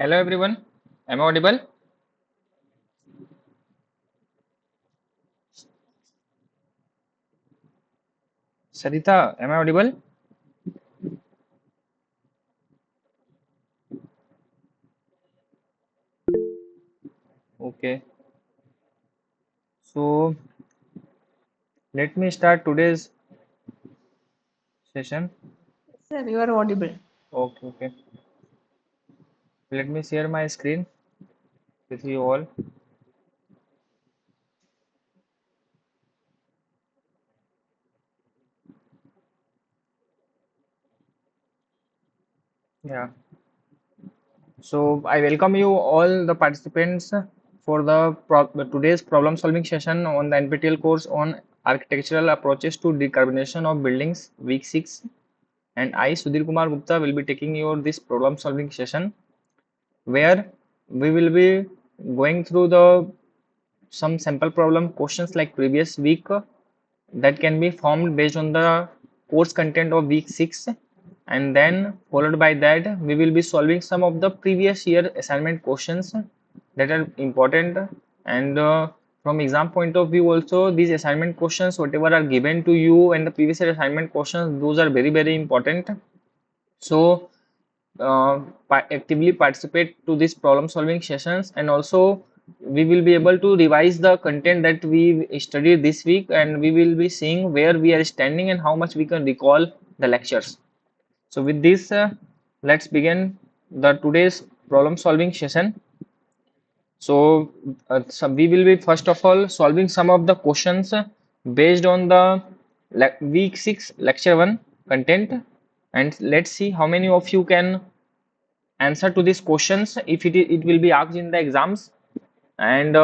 Hello everyone, am I audible? Sarita, am I audible? Okay, so let me start today's session. Sir, you are audible. Okay. Let me share my screen with you all. Yeah, so I welcome you all the participants for the today's problem solving session on the NPTEL course on architectural approaches to decarbonization of buildings, week 6. And I, Sudhir Kumar Gupta, will be taking your this problem solving session where we will be going through the some sample problem questions like previous week that can be formed based on the course content of week 6, and then followed by that we will be solving some of the previous year assignment questions that are important. And from exam point of view also, these assignment questions whatever are given to you and the previous year assignment questions, those are very important. So actively participate to these problem solving sessions, and also we will be able to revise the content that we studied this week, and we will be seeing where we are standing and how much we can recall the lectures. So with this, let's begin the today's problem solving session. So we will be first of all solving some of the questions based on the week 6 lecture 1 content, and let's see how many of you can answer to these questions if it will be asked in the exams. And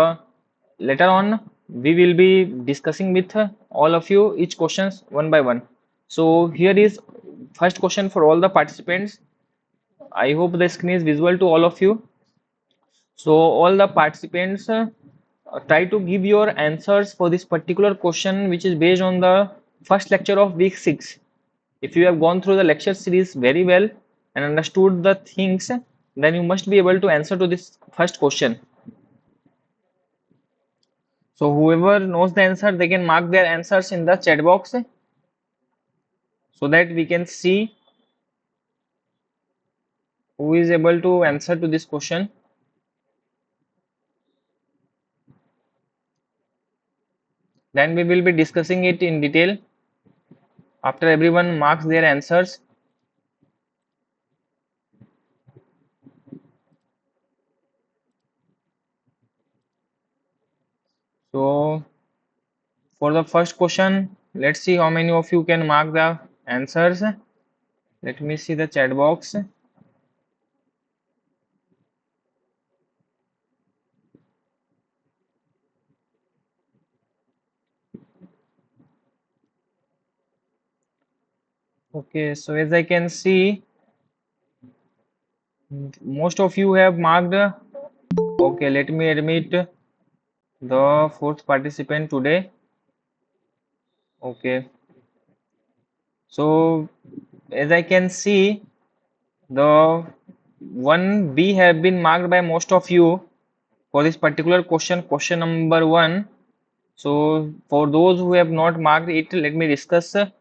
later on we will be discussing with all of you each questions one by one. So here is first question for all the participants. I hope the screen is visible to all of you. So all the participants, try to give your answers for this particular question which is based on the first lecture of week 6. If you have gone through the lecture series very well and understood the things, then you must be able to answer to this first question. So whoever knows the answer, they can mark their answers in the chat box so that we can see who is able to answer to this question. Then we will be discussing it in detail after everyone marks their answers. So for the first question, let's see how many of you can mark the answers. Let me see the chat box. Okay, so as I can see, most of you have marked. Okay, let me admit the fourth participant today. Okay, so as I can see, the 1B have been marked by most of you for this particular question, question number 1. So for those who have not marked it, let me discuss it.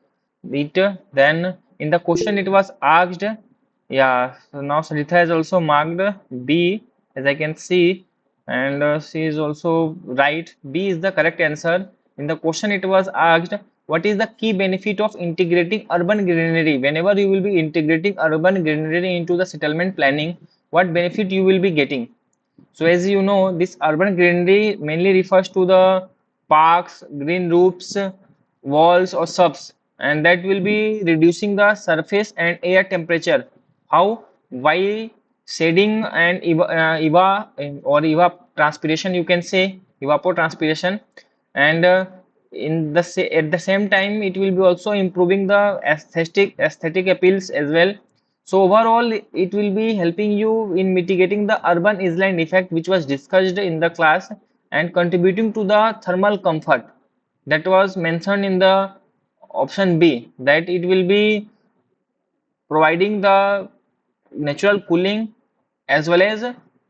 Then in the question it was asked, yeah, so now Sarita has also marked B as I can see, and she is also right. B is the correct answer. In the question it was asked, what is the key benefit of integrating urban greenery? Whenever you will be integrating urban greenery into the settlement planning, what benefit you will be getting? So as you know, this urban greenery mainly refers to the parks, green roofs, walls or subs, and that will be reducing the surface and air temperature. How? While shading and evapotranspiration, you can say evapotranspiration, and at the same time it will be also improving the aesthetic appeals as well. So overall, it will be helping you in mitigating the urban island effect which was discussed in the class, and contributing to the thermal comfort that was mentioned in the option B, that it will be providing the natural cooling as well as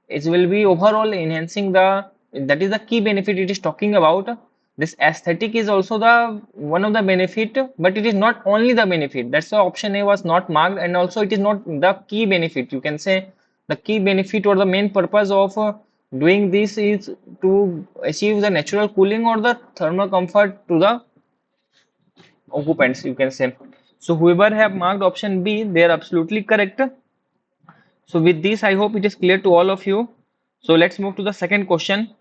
it will be overall enhancing the, that is the key benefit it is talking about. This aesthetic is also the one of the benefit, but it is not only the benefit. That's why option A was not marked, and also it is not the key benefit. You can say the key benefit or the main purpose of doing this is to achieve the natural cooling or the thermal comfort to the occupants, you can say. So whoever have marked option B, they are absolutely correct. So with this, I hope it is clear to all of you. So let's move to the second question.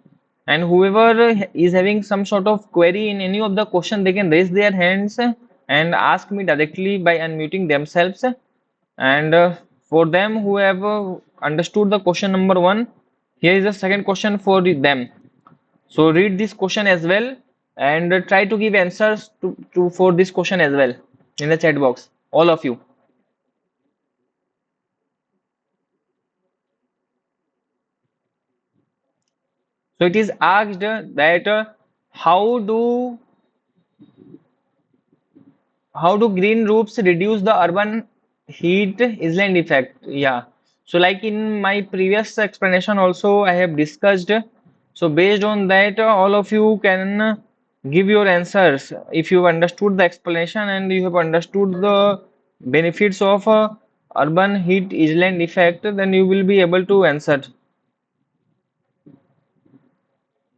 And whoever is having some sort of query in any of the question, they can raise their hands and ask me directly by unmuting themselves. And for them who have understood the question number one, here is the second question for them. So read this question as well and try to give answers to for this question as well in the chat box, all of you. So it is asked that how do how do green roofs reduce the urban heat island effect? Yeah. So like in my previous explanation also I have discussed. So based on that, all of you can give your answers. If you understood the explanation and you have understood the benefits of urban heat island effect, then you will be able to answer.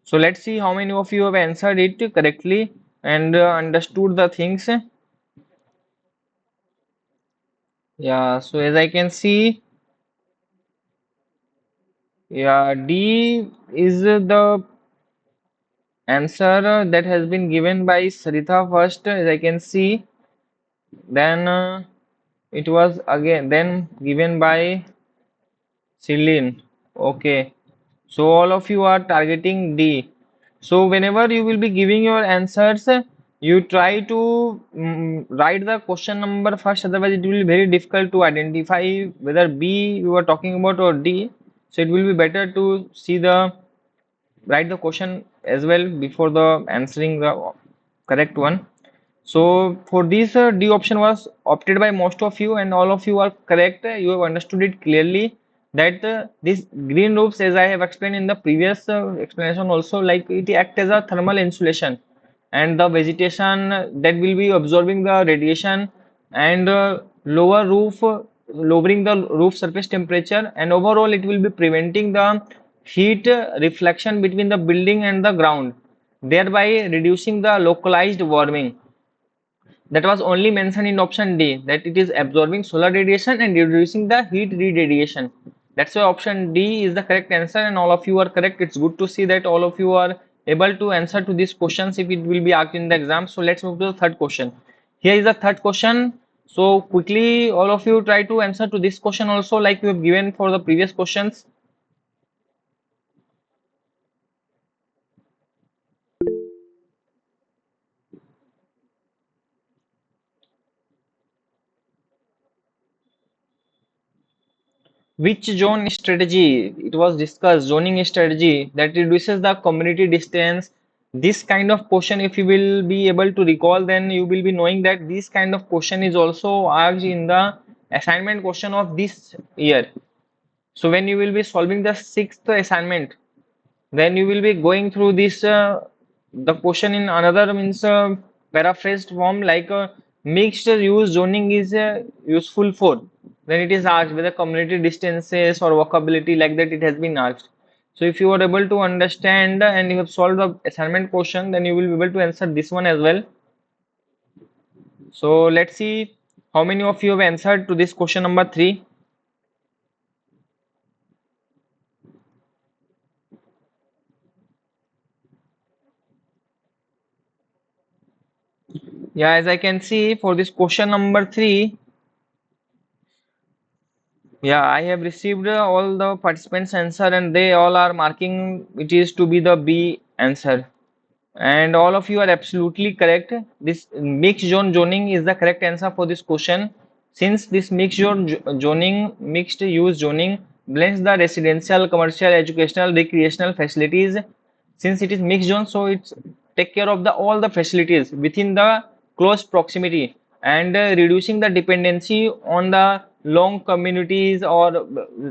So let's see how many of you have answered it correctly and understood the things. Yeah, so as I can see, yeah, D is the answer that has been given by Saritha first, as I can see. Then it was again then given by Celine. Okay. So all of you are targeting D. So whenever you will be giving your answers, you try to write the question number first, otherwise it will be very difficult to identify whether B you are talking about or D. So it will be better to see the write the question as well before the answering the correct one. So for this, D option was opted by most of you, and all of you are correct. You have understood it clearly that this green roofs, as I have explained in the previous explanation also, like it act as a thermal insulation, and the vegetation that will be absorbing the radiation and lowering the roof surface temperature, and overall it will be preventing the heat reflection between the building and the ground, thereby reducing the localized warming. That was only mentioned in option D, that it is absorbing solar radiation and reducing the heat radiation. That's why option D is the correct answer, and all of you are correct. It's good to see that all of you are able to answer to these questions if it will be asked in the exam. So let's move to the third question. Here is the third question. So quickly, all of you try to answer to this question also, like you have given for the previous questions. Which zone strategy? It was discussed, zoning strategy that reduces the community distance. This kind of question, if you will be able to recall, then you will be knowing that this kind of question is also asked in the assignment question of this year. So when you will be solving the sixth assignment, then you will be going through this the question in another means paraphrased form, like mixed use zoning is useful for, then it is asked whether community distances or walkability, like that it has been asked. So if you are able to understand and you have solved the assignment question, then you will be able to answer this one as well. So let's see how many of you have answered to this question number 3. Yeah, as I can see for this question number 3, yeah, I have received all the participants' answer, and they all are marking it is to be the B answer. And all of you are absolutely correct. This mixed zone zoning is the correct answer for this question. Since this zoning, mixed use zoning blends the residential, commercial, educational, recreational facilities. Since it is mixed zone, so it's take care of the all the facilities within the close proximity and reducing the dependency on the long communities or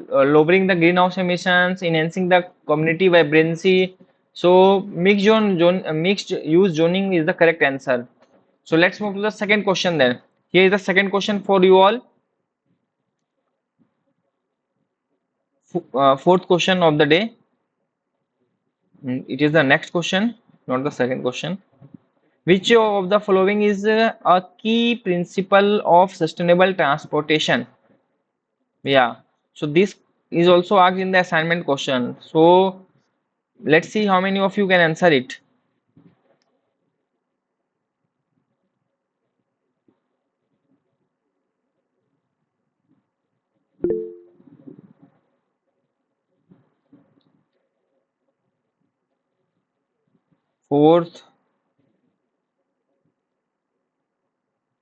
lowering the greenhouse emissions, enhancing the community vibrancy. So mixed use zoning is the correct answer. So let's move to the second question then. Here is the second question for you all. Fourth question of the day. It is the next question, not the second question. Which of the following is a key principle of sustainable transportation? Yeah. So this is also asked in the assignment question. So let's see how many of you can answer it. Fourth,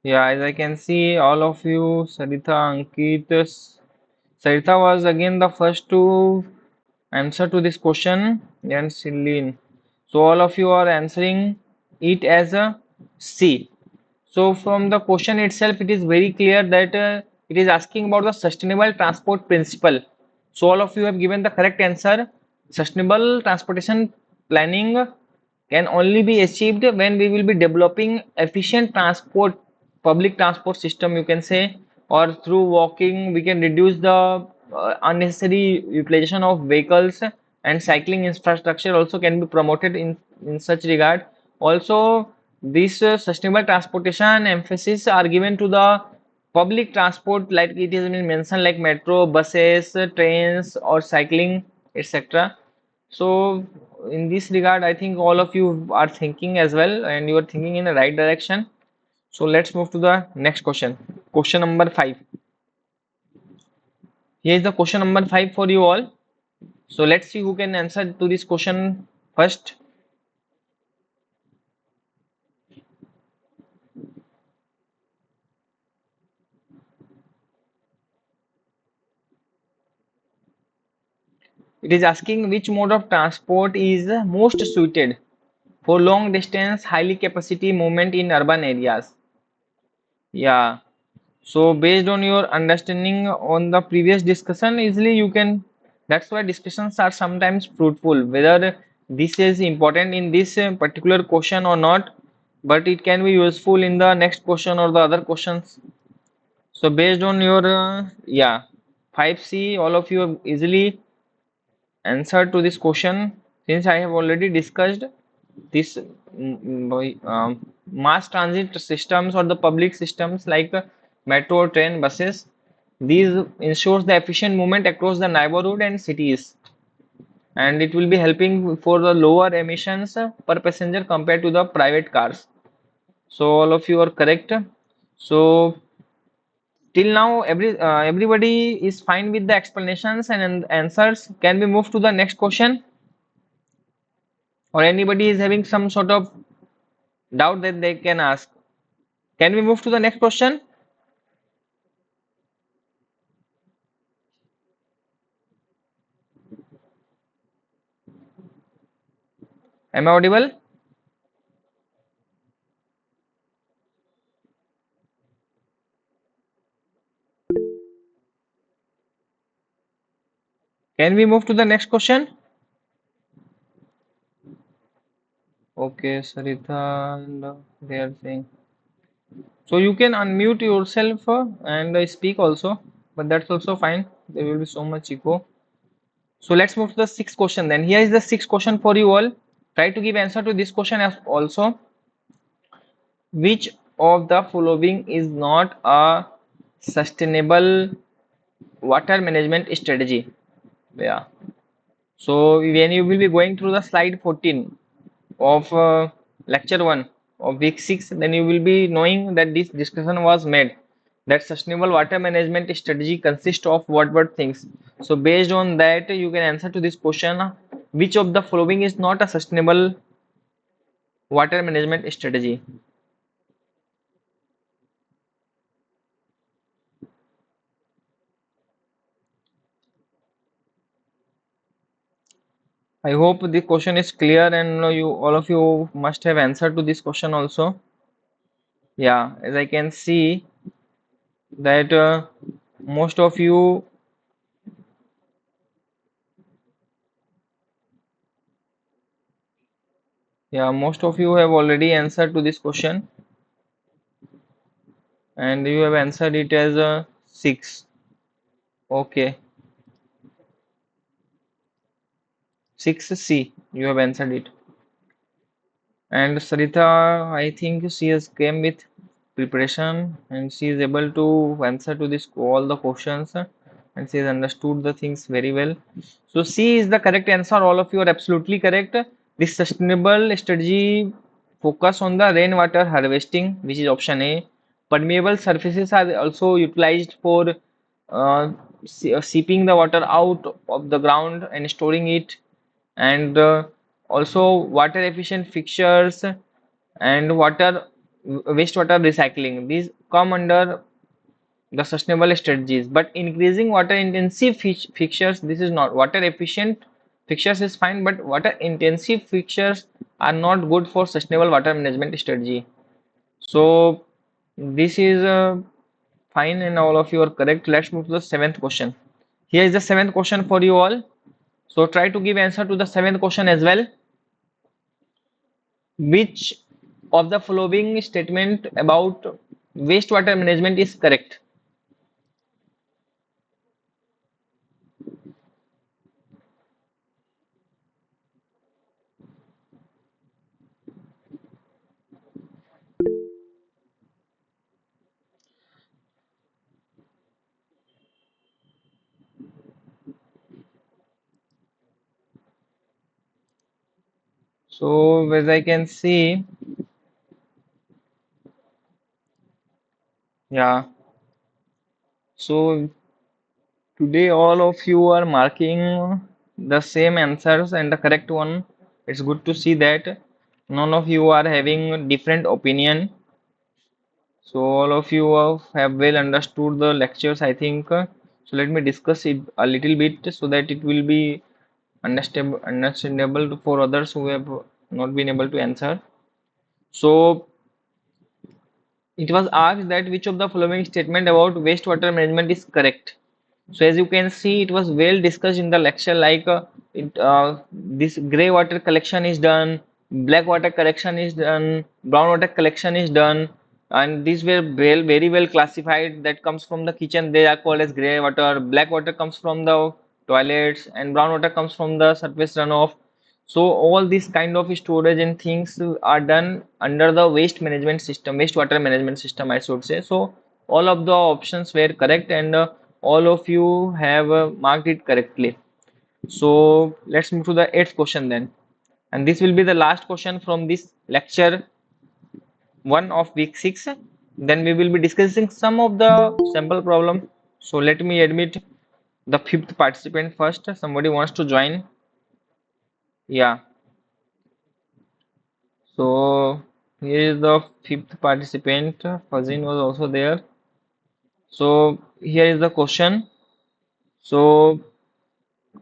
yeah, as I can see, all of you, Sarita, Ankit, Sarita was again the first to answer to this question, and Celine. So all of you are answering it as a C. So from the question itself, it is very clear that it is asking about the sustainable transport principle. So all of you have given the correct answer. Sustainable transportation planning can only be achieved when we will be developing efficient transport, public transport system, you can say, or through walking we can reduce the unnecessary utilization of vehicles, and cycling infrastructure also can be promoted in such regard. Also, this sustainable transportation emphasis are given to the public transport, like it has been mentioned, like metro, buses, trains, or cycling, etc. So in this regard, I think all of you are thinking as well, and you are thinking in the right direction. So let's move to the next question. Question number 5. Here is the question number 5 for you all. So let's see who can answer to this question first. It is asking which mode of transport is most suited for long distance, highly capacity movement in urban areas. Yeah. So based on your understanding on the previous discussion, easily you can, that's why discussions are sometimes fruitful, whether this is important in this particular question or not, but it can be useful in the next question or the other questions. So based on your yeah, 5C, all of you have easily answered to this question, since I have already discussed this mass transit systems or the public systems like metro, train, buses. These ensures the efficient movement across the neighborhood and cities, and it will be helping for the lower emissions per passenger compared to the private cars. So all of you are correct. So till now, everybody is fine with the explanations and answers. Can we move to the next question, or anybody is having some sort of doubt that they can ask? Can we move to the next question? Am I audible? Can we move to the next question? Okay, Sarita, and they are saying. So you can unmute yourself and speak also, but that's also fine. There will be so much echo. So let's move to the sixth question then. Here is the sixth question for you all. Try to give answer to this question as also. Which of the following is not a sustainable water management strategy? Yeah. So when you will be going through the slide 14 of lecture 1 of week 6, then you will be knowing that this discussion was made, that sustainable water management strategy consists of what things. So based on that, you can answer to this question, which of the following is not a sustainable water management strategy? I hope the question is clear, and you all of you must have answered to this question also. Yeah, as I can see that most of you, yeah, most of you have already answered to this question, and you have answered it as a 6. Okay, 6C. You have answered it. And Sarita, I think she has came with preparation and she is able to answer to this all the questions and she has understood the things very well. So C is the correct answer. All of you are absolutely correct. This sustainable strategy focus on the rainwater harvesting, which is option A. Permeable surfaces are also utilized for seeping the water out of the ground and storing it, and also water efficient fixtures and wastewater recycling. These come under the sustainable strategies. But increasing water intensive fixtures, this is not. Water efficient fixtures is fine, but water intensive fixtures are not good for sustainable water management strategy. So this is fine, and all of you are correct. Let's move to the seventh question. Here is the seventh question for you all. So try to give answer to the seventh question as well. Which of the following statement about wastewater management is correct? So as I can see, yeah. So today all of you are marking the same answers and the correct one. It's good to see that none of you are having different opinion. So all of you have well understood the lectures, I think. So let me discuss it a little bit so that it will be understandable for others who have not been able to answer. So it was asked that which of the following statement about wastewater management is correct. So as you can see, it was well discussed in the lecture, like this gray water collection is done, black water collection is done, brown water collection is done, and these were very well classified. That comes from the kitchen, they are called as gray water. Black water comes from the toilets, and brown water comes from the surface runoff. So all these kind of storage and things are done under the waste management system, wastewater management system, I should say. So all of the options were correct, and all of you have marked it correctly. So let's move to the eighth question then. And this will be the last question from this lecture 1 of week 6. Then we will be discussing some of the sample problem. So let me admit the fifth participant first. Somebody wants to join. Yeah. So here is the fifth participant. Fazin was also there. So here is the question. So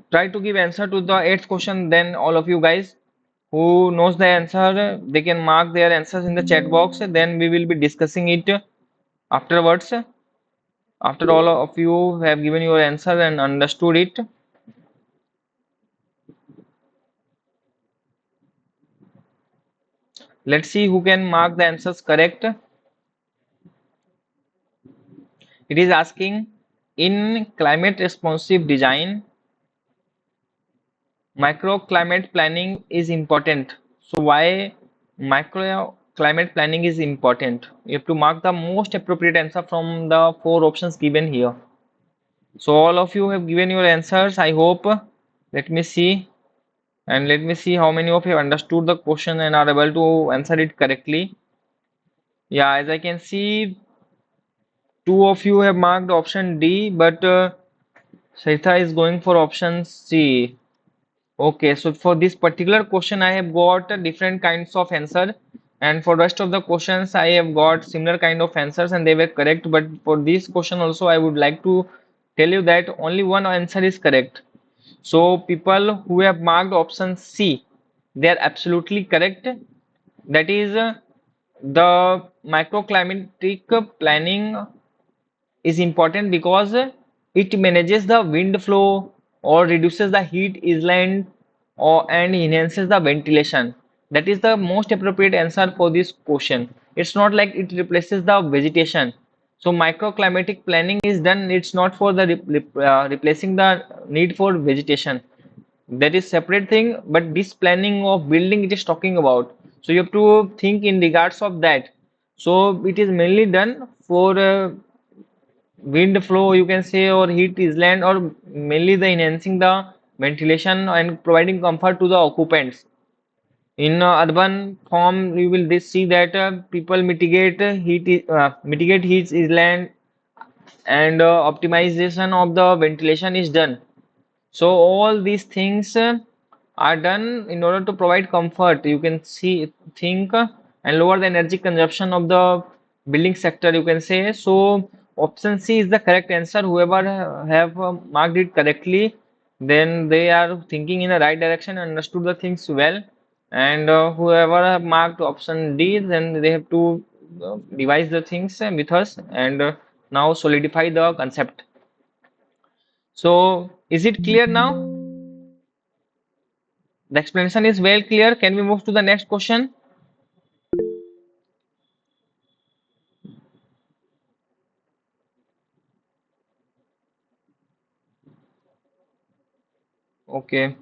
try to give answer to the eighth question. Then all of you guys who knows the answer, they can mark their answers in the chat box. Then we will be discussing it afterwards. After all of you have given your answer and understood it, let's see who can mark the answers correct. It is asking, in climate responsive design, microclimate planning is important. So why microclimate planning is important? You have to mark the most appropriate answer from the four options given here. So all of you have given your answers, I hope. Let me see, and let me see how many of you have understood the question and are able to answer it correctly. Yeah, as I can see, two of you have marked option D, but Saitha is going for option C. Okay, so for this particular question, I have got different kinds of answer, and for rest of the questions, I have got similar kind of answers, and they were correct. But for this question also, I would like to tell you that only one answer is correct. So people who have marked option C, they are absolutely correct. That is the microclimatic planning is important because it manages the wind flow or reduces the heat island or and enhances the ventilation. That is the most appropriate answer for this question. It's not like it replaces the vegetation. So microclimatic planning is done. It's not for the replacing the need for vegetation. That is separate thing. But this planning of building it is talking about. So you have to think in regards of that. So it is mainly done for wind flow you can say or heat island or mainly the enhancing the ventilation and providing comfort to the occupants. In urban form you will this see that people mitigate heat island and optimization of the ventilation is done. So all these things are done in order to provide comfort. You can see, think, and lower the energy consumption of the building sector. You can say so. Option C is the correct answer. Whoever have marked it correctly, then they are thinking in the right direction, understood the things well. And whoever have marked option D, then they have to revise the things with us and now solidify the concept. So, is it clear now? The explanation is well clear. Can we move to the next question? Okay.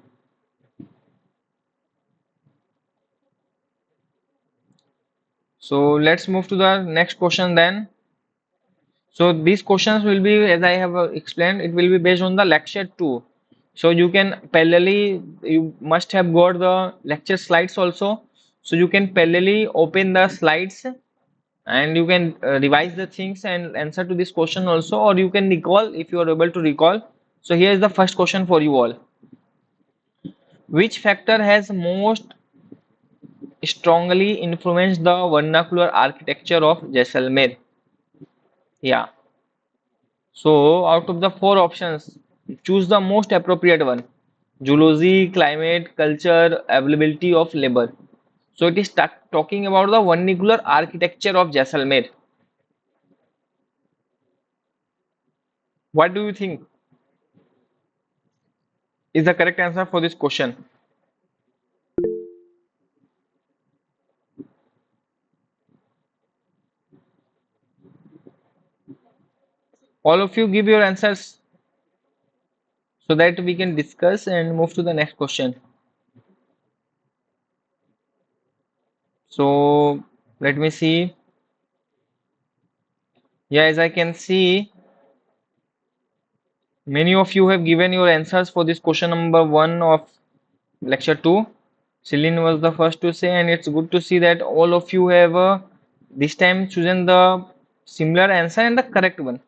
So let's move to the next question then. So these questions will be, as I have explained, it will be based on the lecture 2. So you can parallelly, you must have got the lecture slides also. So you can parallelly open the slides and you can revise the things and answer to this question also, or you can recall if you are able to recall. So here is the first question for you all. Which factor has most strongly influenced the vernacular architecture of Jaisalmer? Yeah. So out of the four options, choose the most appropriate one. Zoology, climate, culture, availability of labor. So it is talking about the vernacular architecture of Jaisalmer. What do you think is the correct answer for this question? All of you give your answers so that we can discuss and move to the next question. So let me see. Yeah, as I can see, many of you have given your answers for this question number 1 of lecture 2. Celine was the first to say, and it's good to see that all of you have this time chosen the similar answer and the correct one.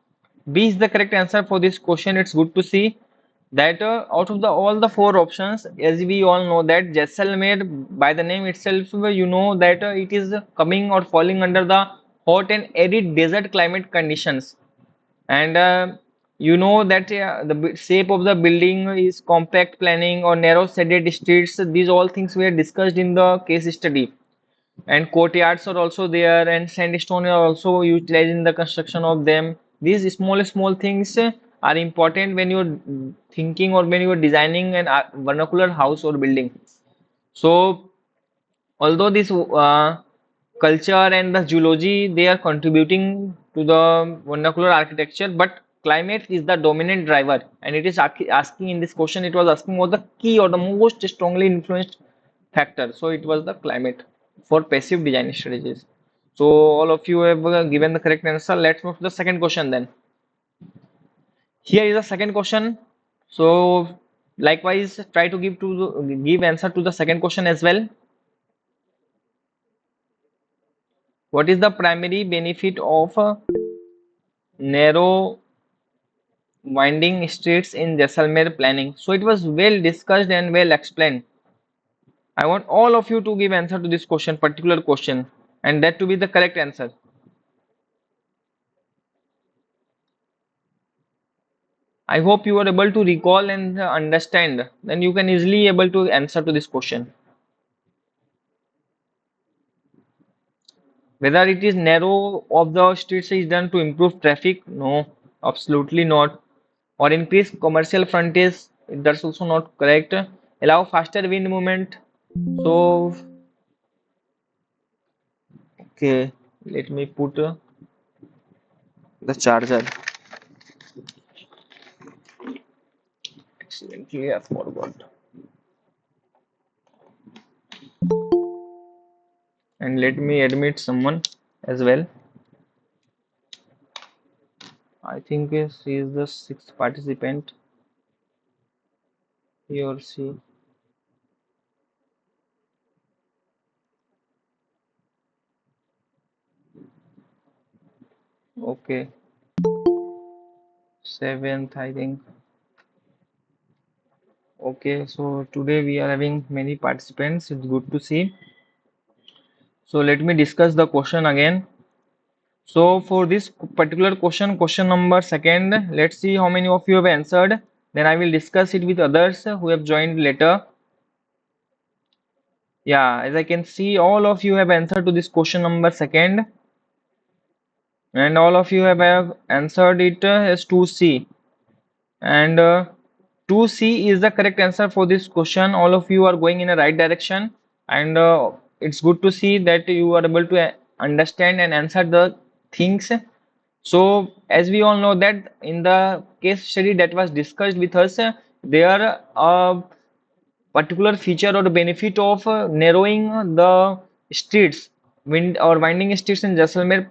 B is the correct answer for this question. It's good to see that out of the all the four options, as we all know that Jaisalmer by the name itself, you know that it is coming or falling under the hot and arid desert climate conditions. And you know that the shape of the building is compact planning or narrow shaded streets. These all things were discussed in the case study. And courtyards are also there, and sandstone are also utilized in the construction of them. These small things are important when you're thinking or when you're designing an vernacular house or building. So although this culture and the geology they are contributing to the vernacular architecture, but climate is the dominant driver, and it is asking in this question, it was asking what the key or the most strongly influenced factor. So it was the climate for passive design strategies. So all of you have given the correct answer. Let's move to the second question then. Here is the second question. So likewise try to give answer to the second question as well. What is the primary benefit of narrow winding streets in Jaisalmer planning? So it was well discussed and well explained. I want all of you to give answer to this question, particular question, and that to be the correct answer. I hope you are able to recall and understand. Then you can easily able to answer to this question. Whether it is narrow of the streets is done to improve traffic, no. Absolutely not. Or increase commercial frontage, that's also not correct. Allow faster wind movement. So, okay, let me put the charger. Accidentally, I forgot. And let me admit someone as well. I think she is the sixth participant. He or she. Okay, seventh, I think. Okay, so today we are having many participants. It's good to see. So let me discuss the question again. So for this particular question, question number second, let's see how many of you have answered. Then I will discuss it with others who have joined later. Yeah, as I can see, all of you have answered to this question number second, and all of you have answered it as 2C. And 2C is the correct answer for this question. All of you are going in the right direction, and it's good to see that you are able to understand and answer the things. So, as we all know that in the case study that was discussed with us, there particular feature or the benefit of narrowing the streets, wind or winding streets in Jaisalmer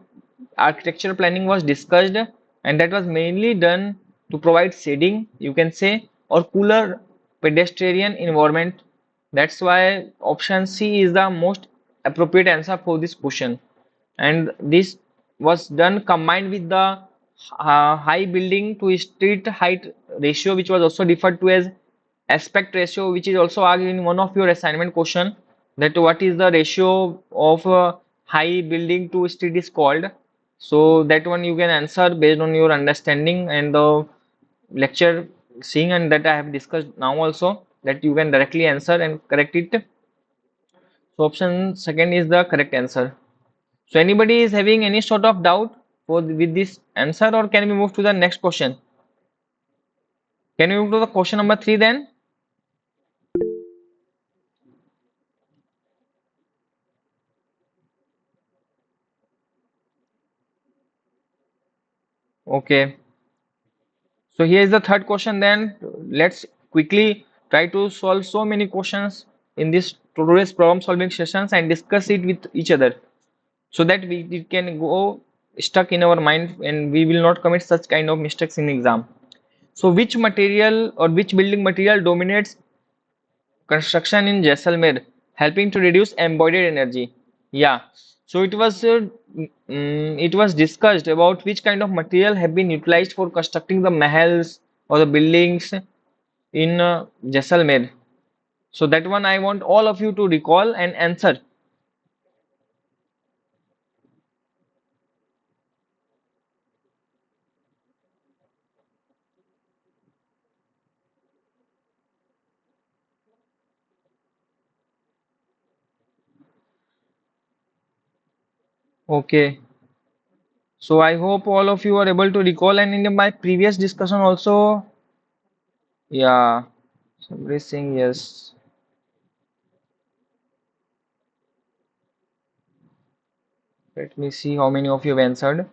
architecture planning was discussed, and that was mainly done to provide shading, you can say, or cooler pedestrian environment. That's why option C is the most appropriate answer for this question. And this was done combined with the high building to street height ratio, which was also referred to as aspect ratio, which is also asked in one of your assignment question, that what is the ratio of high building to street is called. So that one you can answer based on your understanding and the lecture seeing, and that I have discussed now also, that you can directly answer and correct it. So option second is the correct answer. So anybody is having any sort of doubt with this answer, or can we move to the next question? Can we move to the question number 3 then? Okay. So here is the third question then. Let's quickly try to solve so many questions in this today's problem solving sessions and discuss it with each other, so that it can go stuck in our mind and we will not commit such kind of mistakes in exam. So which material or which building material dominates construction in Jaisalmer, helping to reduce embodied energy? Yeah. So it was discussed about which kind of material have been utilized for constructing the mahals or the buildings in Jaisalmer. So that one I want all of you to recall and answer. Okay. So I hope all of you are able to recall, and in my previous discussion also, yeah, somebody is saying yes. Let me see how many of you have answered.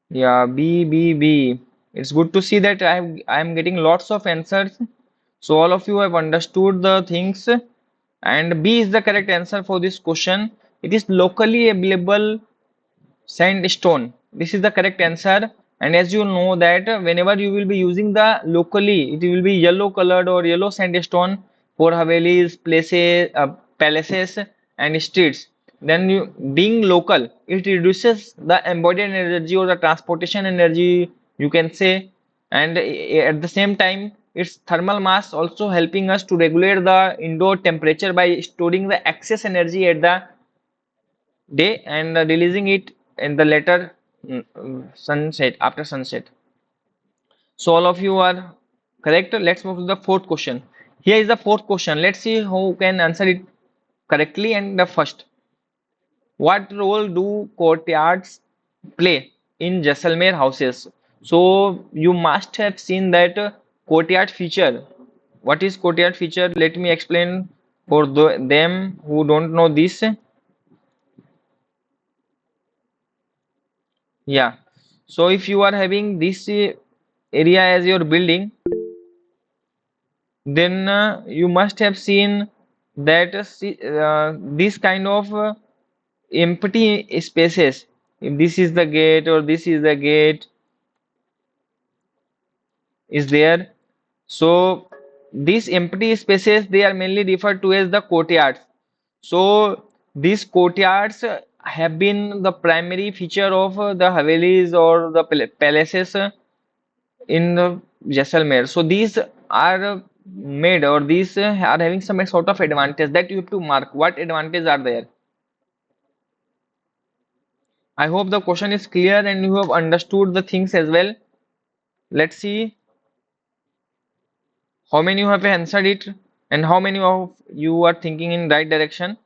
Yeah, B, B, B. It's good to see that I am getting lots of answers. So all of you have understood the things, and B is the correct answer for this question. It is locally available sandstone. This is the correct answer. And as you know that whenever you will be using the locally, it will be yellow colored or yellow sandstone for Havelis, places, palaces and streets. Then you being local, it reduces the embodied energy or the transportation energy, you can say. And at the same time, its thermal mass also helping us to regulate the indoor temperature by storing the excess energy at the day and releasing it in the later sunset, after sunset. So all of you are correct. Let's move to the fourth question. Here is the fourth question. Let's see who can answer it correctly. And the first, what role do courtyards play in Jaisalmer houses? So you must have seen that courtyard feature. What is courtyard feature? Let me explain for them who don't know this. Yeah. So if you are having this area as your building, then you must have seen that this kind of empty spaces. If this is the gate or this is the gate is there. So these empty spaces they are mainly referred to as the courtyards. So these courtyards have been the primary feature of the Havelis or the palaces in Jaisalmer. So these are made or these are having some sort of advantage that you have to mark. What advantage are there? I hope the question is clear and you have understood the things as well. Let's see how many you have answered it and how many of you are thinking in right direction.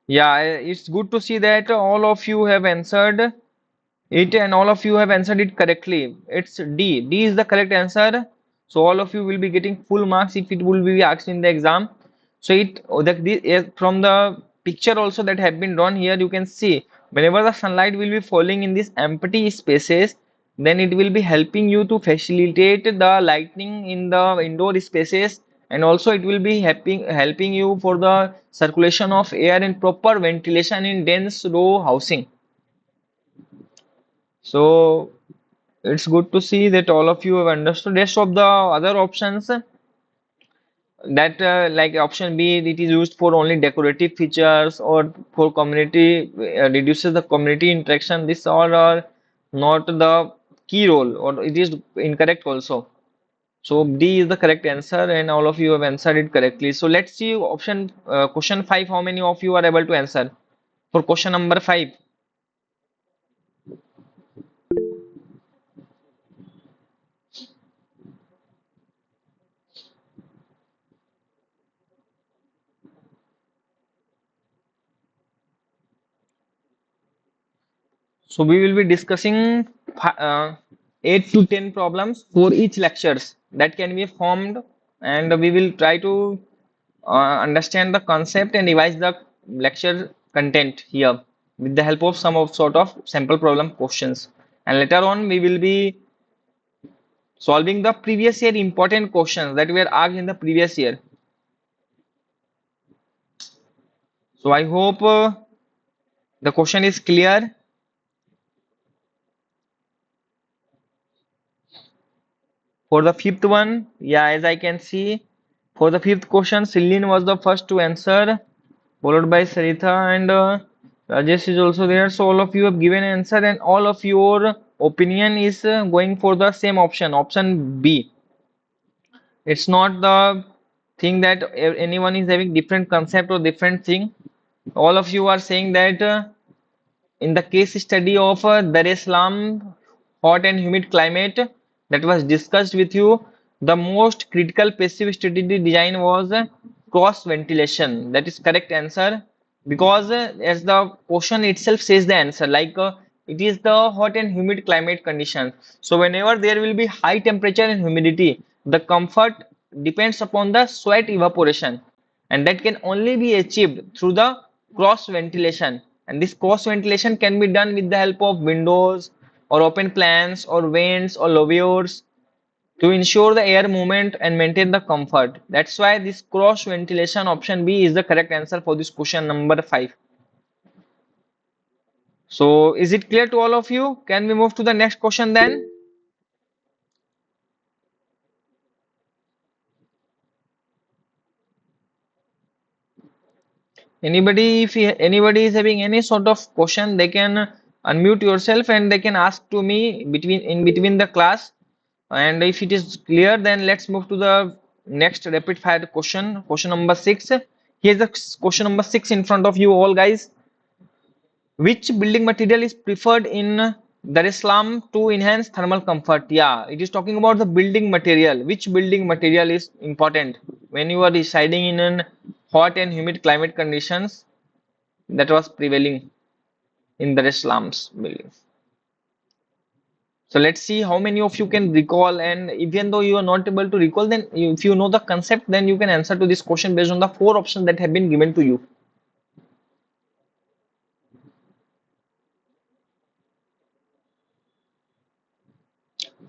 Yeah, it's good to see that all of you have answered it and all of you have answered it correctly. It's D. D is the correct answer. So all of you will be getting full marks if it will be asked in the exam. So from the picture also that have been drawn here, you can see whenever the sunlight will be falling in these empty spaces, then it will be helping you to facilitate the lighting in the indoor spaces, and also it will be helping you for the circulation of air and proper ventilation in dense row housing. So it's good to see that all of you have understood. Rest of the other options that like option B, it is used for only decorative features or for community reduces the community interaction. This all are not the key role or it is incorrect also. So D is the correct answer and all of you have answered it correctly. So let's see option question 5. How many of you are able to answer for question number 5? So we will be discussing 8 to 10 problems for each lectures that can be formed, and we will try to understand the concept and revise the lecture content here with the help of some of sort of sample problem questions. And later on we will be solving the previous year important questions that were asked in the previous year. So I hope the question is clear. For the fifth one, yeah, as I can see, for the fifth question, Celine was the first to answer, followed by Saritha and Rajesh is also there. So all of you have given answer, and all of your opinion is going for the same option, option B. It's not the thing that anyone is having different concept or different thing. All of you are saying that. In the case study of Dar es Salaam hot and humid climate that was discussed with you, the most critical passive strategy design was cross ventilation. That is correct answer because as the question itself says the answer, like it is the hot and humid climate condition. So whenever there will be high temperature and humidity, the comfort depends upon the sweat evaporation, and that can only be achieved through the cross ventilation, and this cross ventilation can be done with the help of windows or open plans or vents or louvres to ensure the air movement and maintain the comfort. That's why this cross ventilation option B is the correct answer for this question number 5. So is it clear to all of you? Can we move to the next question then? Anybody, if anybody is having any sort of question, they can unmute yourself and they can ask to me in between the class. And if it is clear, then let's move to the next rapid fire question. Question number 6. Here's the question number 6 in front of you all guys. Which building material is preferred in Dar es Salaam to enhance thermal comfort? Yeah, it is talking about the building material. Which building material is important when you are residing in an hot and humid climate conditions that was prevailing in Dar es Salaam's building. So let's see how many of you can recall, and even though you are not able to recall, then if you know the concept, then you can answer to this question based on the four options that have been given to you.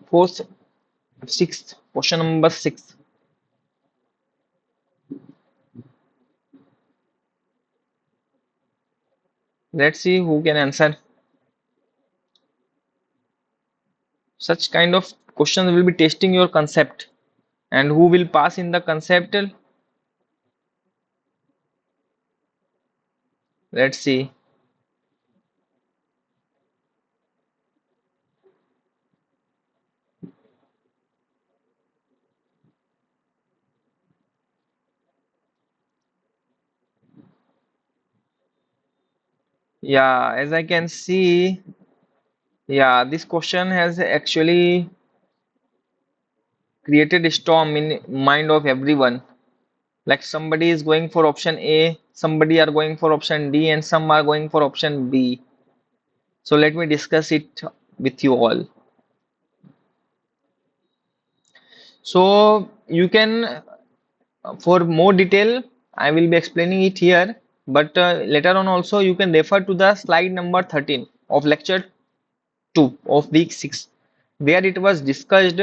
Fourth, sixth, question number six. Let's see who can answer. Such kind of questions will be testing your concept, and who will pass in the concept. Let's see. Yeah, as I can see, yeah, this question has actually created a storm in mind of everyone. Like somebody is going for option A, somebody are going for option D, and some are going for option B. So let me discuss it with you all. So you can, for more detail, I will be explaining it here, but later on also you can refer to the slide number 13 of lecture 2 of week 6. There it was discussed,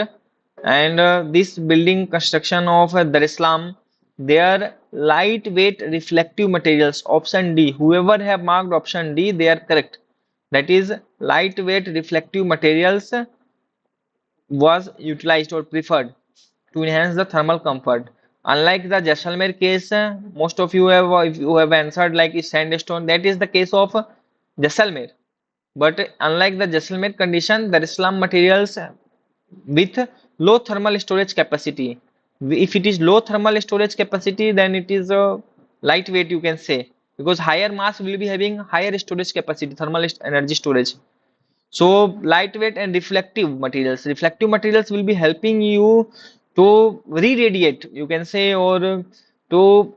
and this building construction of Dar es Salaam, their lightweight reflective materials, option D. Whoever have marked option D, they are correct. That is, lightweight reflective materials was utilized or preferred to enhance the thermal comfort. Unlike the Jaisalmer case, most of you have, if you have answered like sandstone, that is the case of Jaisalmer. But unlike the Jaisalmer condition, the Islam materials with low thermal storage capacity. If it is low thermal storage capacity, then it is lightweight, you can say, because higher mass will be having higher storage capacity, thermal energy storage. So lightweight and reflective materials. Reflective materials will be helping you to re-radiate, you can say, or to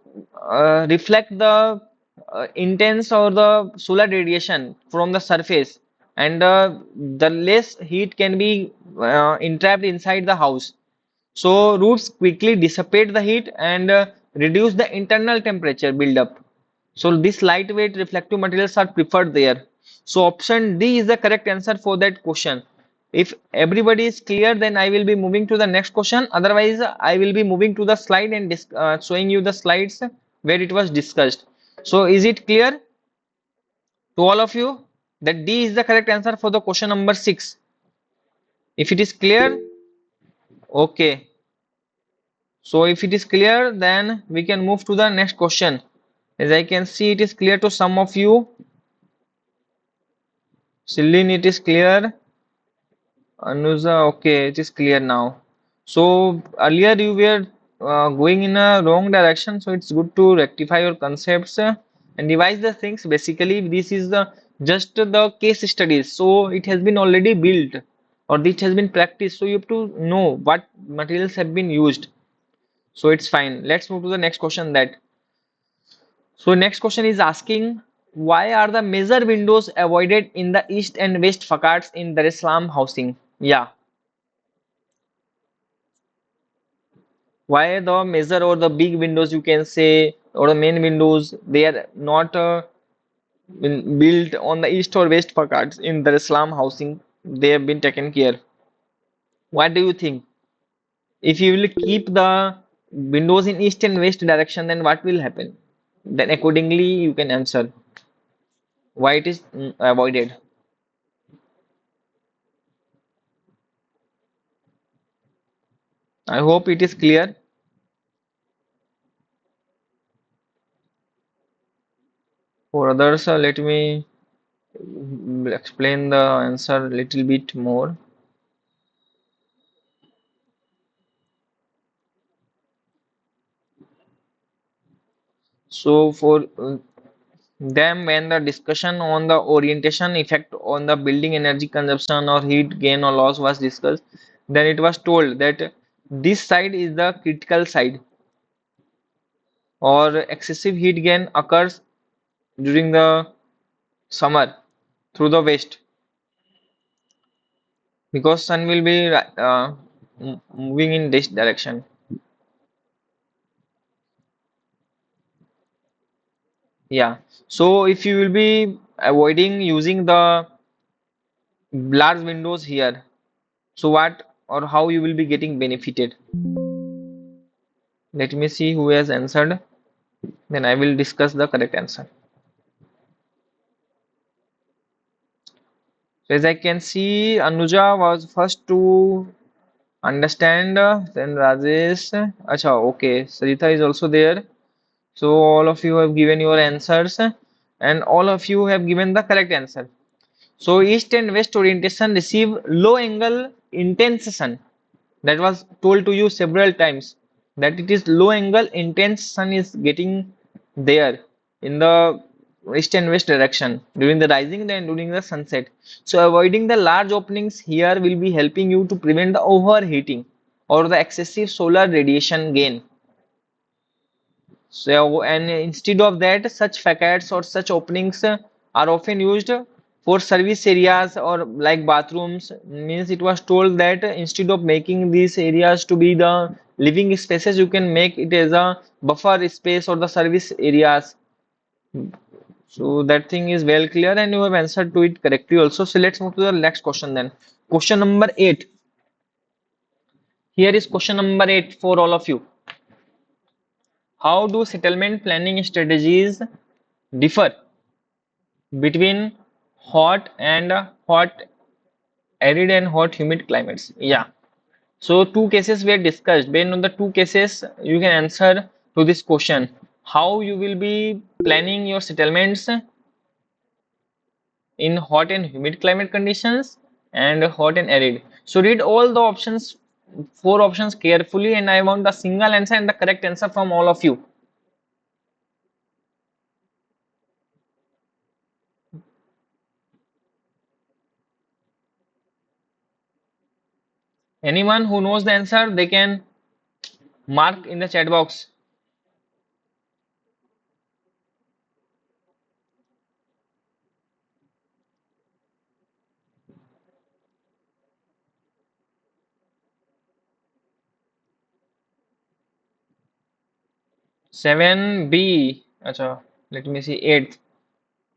reflect the intense or the solar radiation from the surface, and the less heat can be entrapped inside the house. So roots quickly dissipate the heat and reduce the internal temperature buildup. So these lightweight reflective materials are preferred there. So option D is the correct answer for that question. If everybody is clear, then I will be moving to the next question. Otherwise, I will be moving to the slide and showing you the slides where it was discussed. So is it clear to all of you that D is the correct answer for the question number 6? If it is clear, okay. So if it is clear, then we can move to the next question. As I can see, it is clear to some of you. Celine, it is clear. Anuja, okay, it is clear now. So earlier you were going in a wrong direction, so it's good to rectify your concepts and revise the things. Basically, this is the just the case studies. So it has been already built or it has been practiced. So you have to know what materials have been used. So it's fine. Let's move to the next question. That so next question is asking, why are the major windows avoided in the east and west facades in Dar es Salaam housing? Yeah, why the major or the big windows, you can say, or the main windows, they are not built on the east or west facades in Dar es Salaam housing? They have been taken care. What do you think? If you will keep the windows in east and west direction, then what will happen? Then accordingly you can answer why it is avoided. I hope it is clear. For others, let me explain the answer a little bit more. So for them, when the discussion on the orientation effect on the building energy consumption or heat gain or loss was discussed, then it was told that this side is the critical side. or excessive heat gain occurs during the summer through the west because sun will be moving in this direction. Yeah. So if you will be avoiding using the large windows here, so what or how you will be getting benefited? Let me see who has answered. Then I will discuss the correct answer. So as I can see, Anuja was first to understand. Then Rajesh. Acha, okay. Sarita is also there. So all of you have given your answers, and all of you have given the correct answer. So east and west orientation receive low angle intense sun. That was told to you several times that it is low angle intense sun is getting there in the east and west direction during the rising and during the sunset. So avoiding the large openings here will be helping you to prevent the overheating or the excessive solar radiation gain. So, and instead of that, such facades or such openings are often used for service areas or like bathrooms. Means it was told that instead of making these areas to be the living spaces, you can make it as a buffer space or the service areas. So that thing is well clear, and you have answered to it correctly also. So let's move to the next question then. Question number 8. Here is question number 8 for all of you. How do settlement planning strategies differ between hot, arid and hot humid climates? Yeah. So two cases were discussed. Based on the two cases, you can answer to this question. How you will be planning your settlements in hot and humid climate conditions and hot and arid. So read all the options, four options carefully, and I want the single answer and the correct answer from all of you. Anyone who knows the answer, they can mark in the chat box. 7B. Acha, let me see. 8th.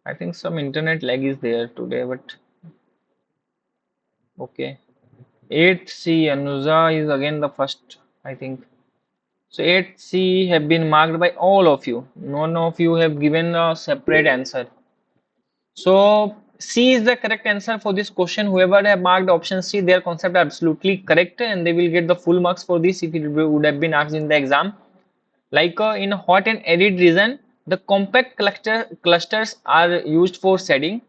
I think some internet lag is there today, but okay. 8C. Anuja is again the first, I think. So 8C have been marked by all of you. None of you have given a separate answer. So C is the correct answer for this question. Whoever have marked option C, their concept are absolutely correct, and they will get the full marks for this if it would have been asked in the exam. Like in hot and arid region, the compact clusters are used for shading,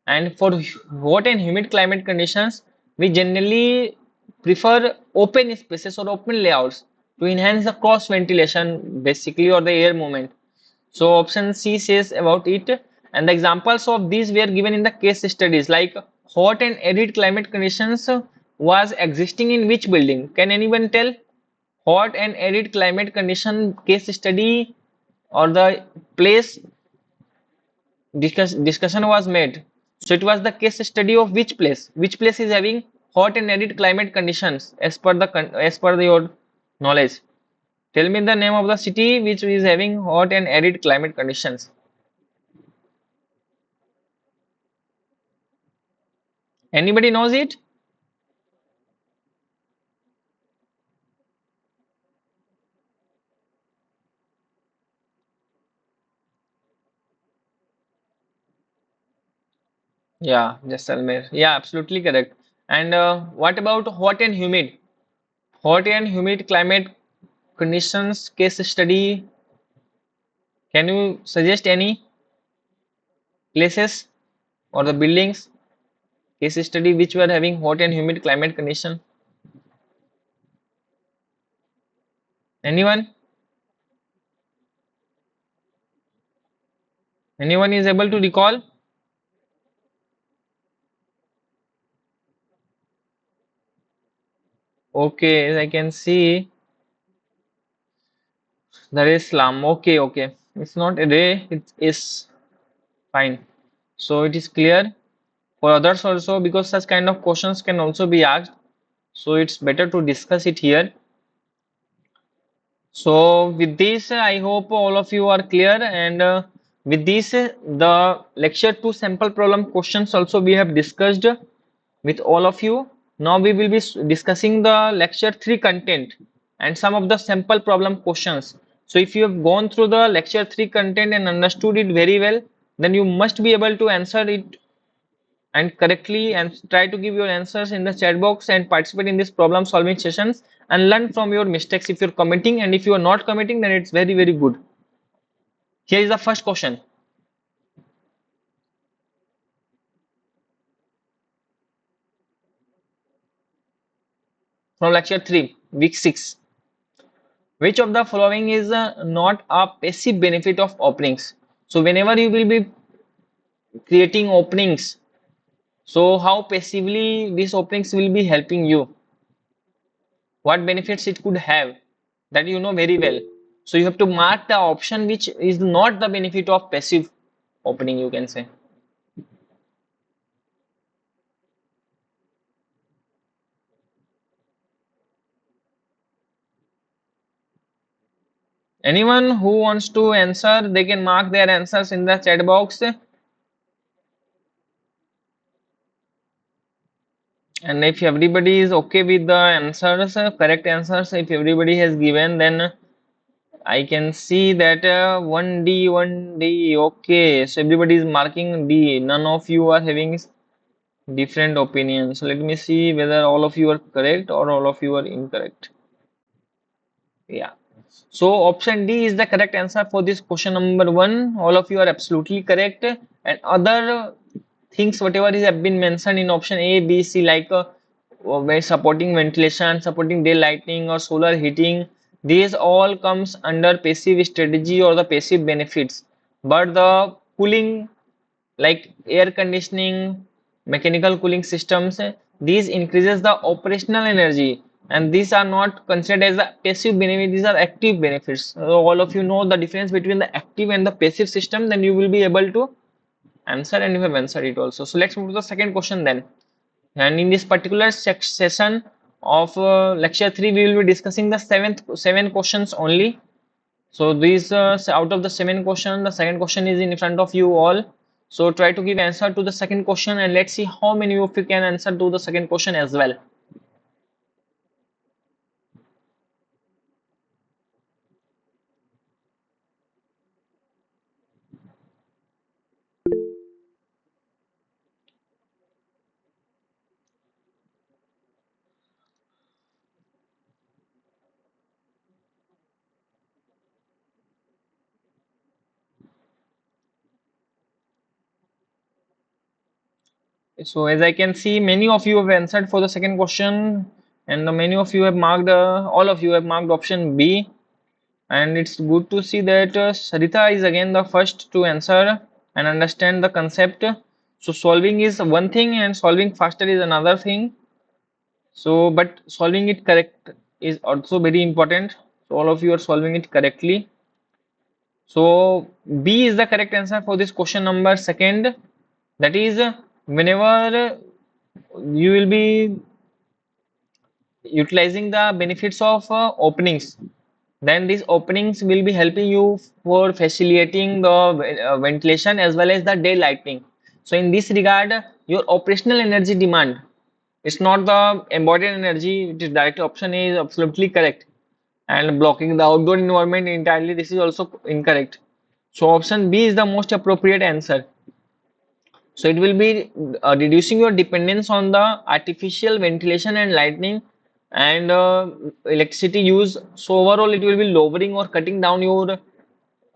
and for hot and humid climate conditions, we generally prefer open spaces or open layouts to enhance the cross ventilation basically or the air movement. So option C says about it, and the examples of these were given in the case studies like hot and arid climate conditions was existing in which building? Can anyone tell? Hot and arid climate condition case study or the place discussion was made. So it was the case study of which place? Which place is having hot and arid climate conditions as per the your knowledge? Tell me the name of the city which is having hot and arid climate conditions. Anybody knows it? Yeah, Jaisalmer. Yeah, absolutely correct. And what about hot and humid? Hot and humid climate conditions case study. Can you suggest any places or the buildings case study which were having hot and humid climate condition? Anyone? Anyone is able to recall? Okay, as I can see, There is Islam. Okay, okay. It's not a ray, it is fine. So it is clear for others also because such kind of questions can also be asked. So it's better to discuss it here. So with this, I hope all of you are clear. And with this, the lecture 2 sample problem questions also we have discussed with all of you. Now we will be discussing the lecture 3 content and some of the sample problem questions. So if you have gone through the lecture 3 content and understood it very well, then you must be able to answer it and correctly and try to give your answers in the chat box and participate in this problem solving sessions and learn from your mistakes if you're committing, and if you are not committing, then it's very good. Here is the first question from lecture 3 week 6. Which of the following is not a passive benefit of openings? So whenever you will be creating openings, so how passively these openings will be helping you, what benefits it could have, that you know very well. So you have to mark the option which is not the benefit of passive opening, you can say. Anyone who wants to answer, they can mark their answers in the chat box. And if everybody is okay with the answers, correct answers, if everybody has given, then I can see that 1D, 1D. Okay, so everybody is marking D. None of you are having different opinions. So let me see whether all of you are correct or all of you are incorrect. Yeah. So option D is the correct answer for this question number one. All of you are absolutely correct. And other things, whatever is have been mentioned in option A, B, C, like by supporting ventilation, supporting day lighting or solar heating, these all comes under passive strategy or the passive benefits. But the cooling, like air conditioning, mechanical cooling systems, these increases the operational energy, and these are not considered as a passive benefit, these are active benefits. So all of you know the difference between the active and the passive system, then you will be able to answer, and you have answered it also. So let's move to the second question then. And in this particular session of lecture 3, we will be discussing the seven questions only. So these out of the seven questions, the second question is in front of you all. So try to give answer to the second question, and let's see how many of you can answer to the second question as well. So as I can see, many of you have answered for the second question, and many of you have marked, all of you have marked option B. And it's good to see that Sarita is again the first to answer and understand the concept. So solving is one thing and solving faster is another thing. So, but solving it correct is also very important. So all of you are solving it correctly. So B is the correct answer for this question number second. That is, whenever you will be utilizing the benefits of openings, then these openings will be helping you for facilitating the ventilation as well as the day lighting. So in this regard, your operational energy demand, it's not the embodied energy, it is direct option is absolutely correct. And blocking the outdoor environment entirely, this is also incorrect. So option B is the most appropriate answer. So it will be reducing your dependence on the artificial ventilation and lighting and electricity use. So overall, it will be lowering or cutting down your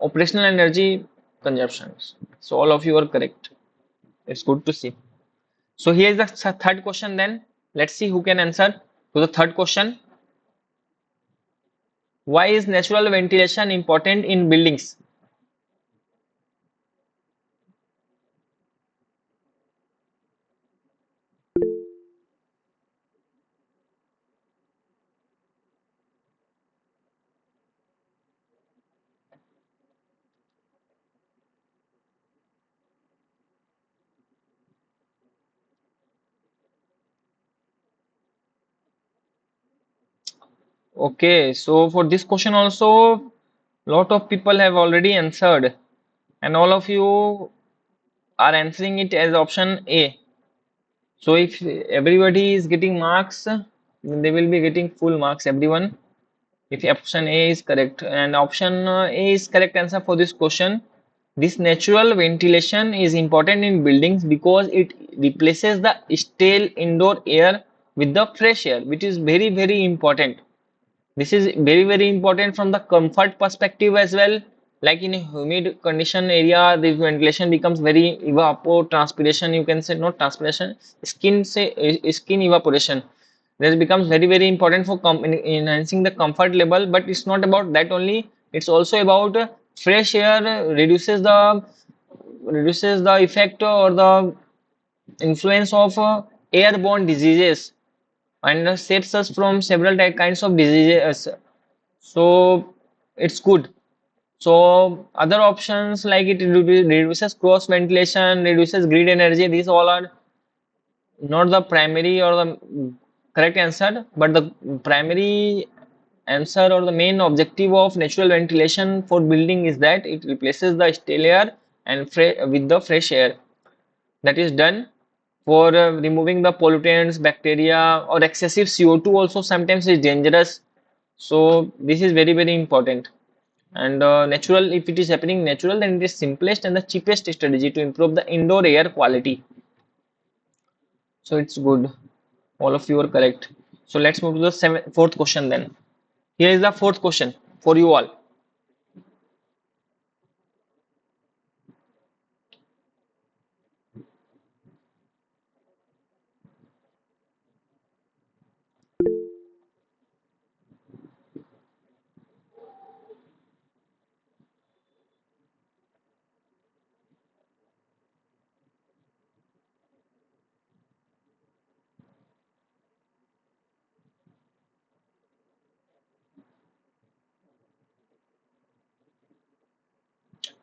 operational energy consumptions. So all of you are correct. It's good to see. So here is the third question then. Let's see who can answer to the third question. Why is natural ventilation important in buildings? Okay, so for this question also, lot of people have already answered, and all of you are answering it as option A. So if everybody is getting marks, then they will be getting full marks, everyone. If option A is correct, and option A is correct answer for this question. This natural ventilation is important in buildings because it replaces the stale indoor air with the fresh air, which is very, very important. This is very, very important from the comfort perspective as well. Like in a humid condition area, the ventilation becomes very evapotranspiration. You can say not transpiration, skin evaporation. This becomes very, very important for enhancing the comfort level. But it's not about that only. It's also about fresh air reduces the effect or the influence of airborne diseases and saves us from several kinds of diseases. So it's good. So other options like it reduces cross ventilation, reduces grid energy. These all are not the primary or the correct answer, but the primary answer or the main objective of natural ventilation for building is that it replaces the stale air and with the fresh air. That is done for removing the pollutants, bacteria, or excessive CO2 also sometimes is dangerous. So this is very, very important. And natural, if it is happening natural, then it is simplest and the cheapest strategy to improve the indoor air quality. So it's good. All of you are correct. So let's move to the fourth question then. Here is the fourth question for you all.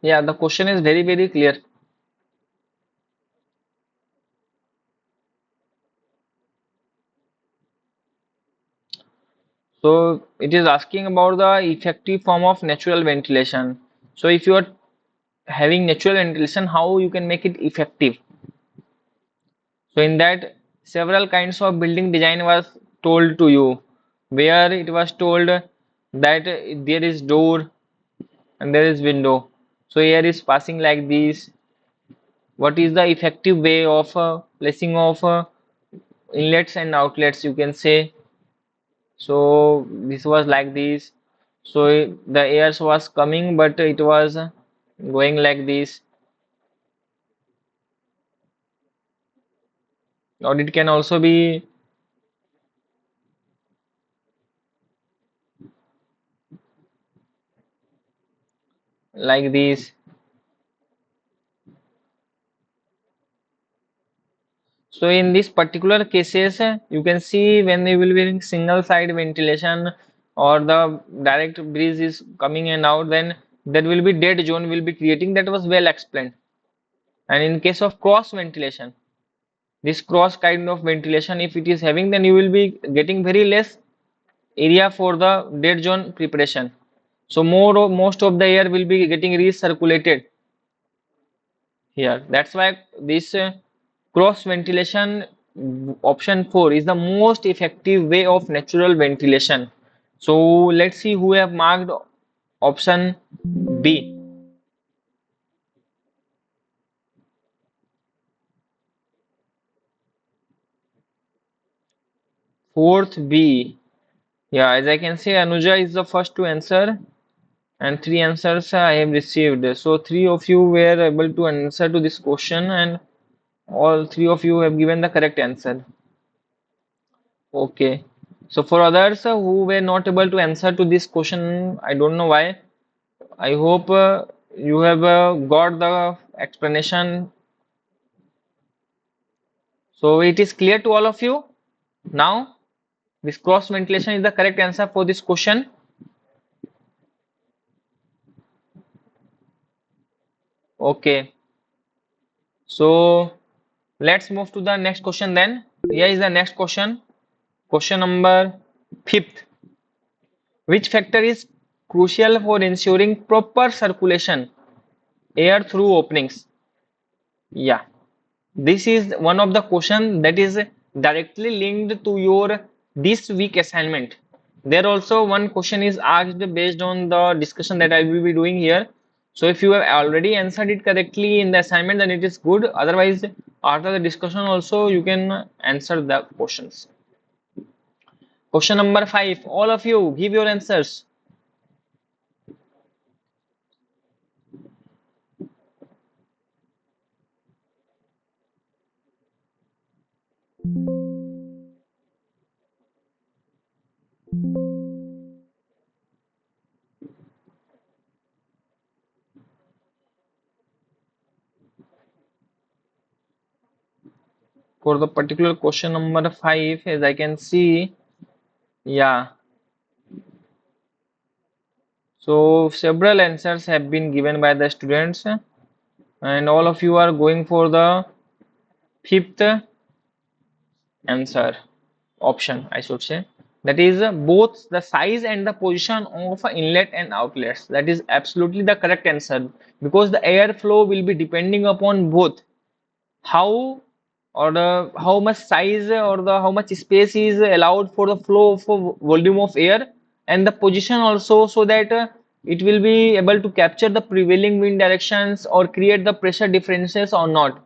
Yeah, the question is very, very clear. So it is asking about the effective form of natural ventilation. So if you are having natural ventilation, how you can make it effective? So in that, several kinds of building design was told to you, where it was told that there is door and there is window. So air is passing like this. What is the effective way of placing of inlets and outlets? You can say. So this was like this. So the air was coming, but it was going like this. Or it can also be like this. So in this particular cases, you can see when they will be in single side ventilation or the direct breeze is coming and out, then there will be dead zone will be creating. That was well explained. And in case of cross ventilation, this cross kind of ventilation, if it is having, then you will be getting very less area for the dead zone preparation. So most of the air will be getting recirculated here. That's why this cross ventilation option 4 is the most effective way of natural ventilation. So let's see who have marked option B. Fourth B. Yeah, as I can see, Anuja is the first to answer, and three answers I have received. So three of you were able to answer to this question, and all three of you have given the correct answer. Okay. So for others who were not able to answer to this question, I don't know why. I hope you have got the explanation. So it is clear to all of you now. This cross ventilation is the correct answer for this question. Okay. So let's move to the next question then. Here is the next question. Question number fifth. Which factor is crucial for ensuring proper circulation air through openings? Yeah, this is one of the question that is directly linked to your this week assignment. There also one question is asked based on the discussion that I will be doing here. So if you have already answered it correctly in the assignment, then it is good. Otherwise, after the discussion also you can answer the questions. Question number 5. All of you give your answers. For the particular question number 5, as I can see, yeah. So several answers have been given by the students, and all of you are going for the fifth answer option, I should say. That is both the size and the position of inlet and outlets. That is absolutely the correct answer, because the airflow will be depending upon both how or the how much size or the how much space is allowed for the flow of volume of air, and the position also, so that it will be able to capture the prevailing wind directions or create the pressure differences or not.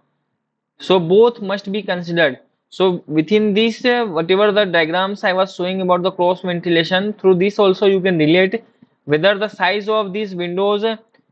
So both must be considered. So within this, whatever the diagrams I was showing about the cross ventilation, through this also you can relate whether the size of these windows,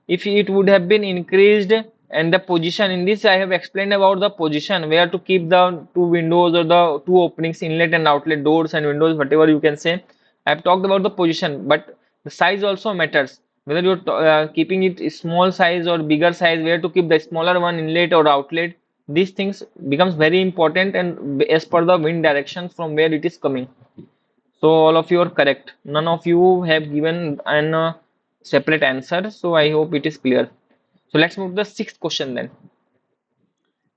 if it would have been increased, and the position. In this I have explained about the position, where to keep the two windows or the two openings, inlet and outlet doors and windows, whatever you can say. I have talked about the position, but the size also matters. Whether you're keeping it small size or bigger size, where to keep the smaller one, inlet or outlet, these things becomes very important, and as per the wind direction from where it is coming. So all of you are correct. None of you have given an separate answer. So I hope it is clear. So let's move to the sixth question then.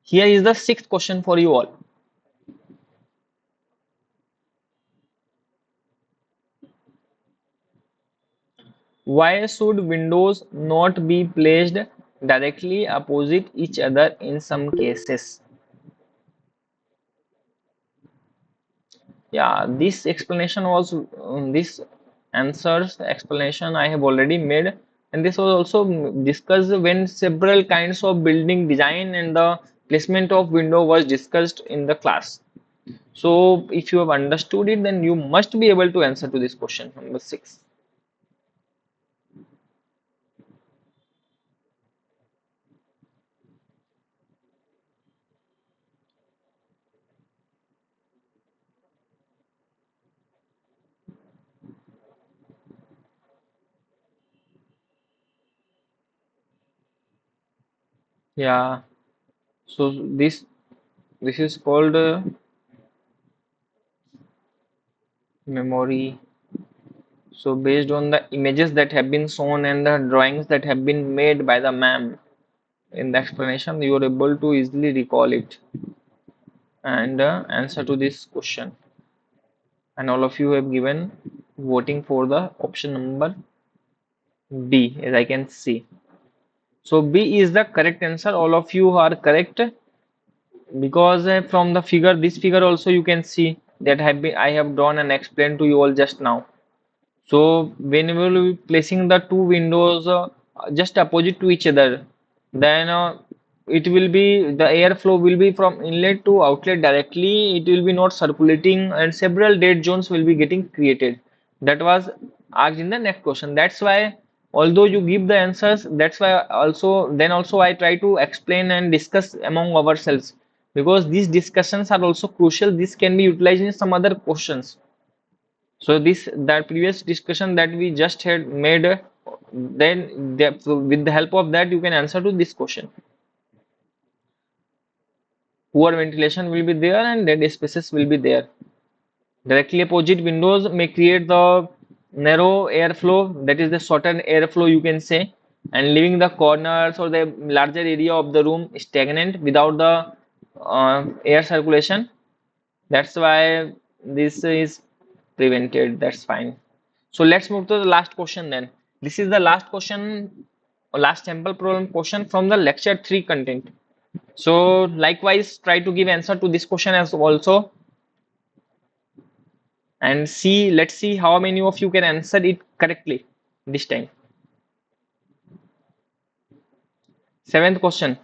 Here is the sixth question for you all. Why should windows not be placed directly opposite each other in some cases? Yeah, this explanation was this answers explanation I have already made, and this was also discussed when several kinds of building design and the placement of window was discussed in the class. So if you have understood it, then you must be able to answer to this question number 6. Yeah, so this is called memory. So based on the images that have been shown and the drawings that have been made by the ma'am in the explanation, you are able to easily recall it and answer to this question. And all of you have given voting for the option number B, as I can see. So B is the correct answer. All of you are correct, because from the figure, this figure also you can see that I have drawn and explained to you all just now. So when we will be placing the two windows just opposite to each other, then it will be the airflow will be from inlet to outlet directly. It will be not circulating, and several dead zones will be getting created. That was asked in the next question. That's why, although you give the answers, that's why also I try to explain and discuss among ourselves, because these discussions are also crucial. This can be utilized in some other questions. So this that previous discussion that we just had made, so with the help of that you can answer to this question. Poor ventilation will be there and dead spaces will be there. Directly opposite windows may create the narrow airflow, that is the shortened airflow you can say, and leaving the corners or the larger area of the room stagnant without the air circulation. That's why this is prevented. That's fine. So let's move to the last question then. This is the last question, or last sample problem question from the lecture 3 content. So likewise, try to give answer to this question as also, and see, let's see how many of you can answer it correctly this time. Seventh question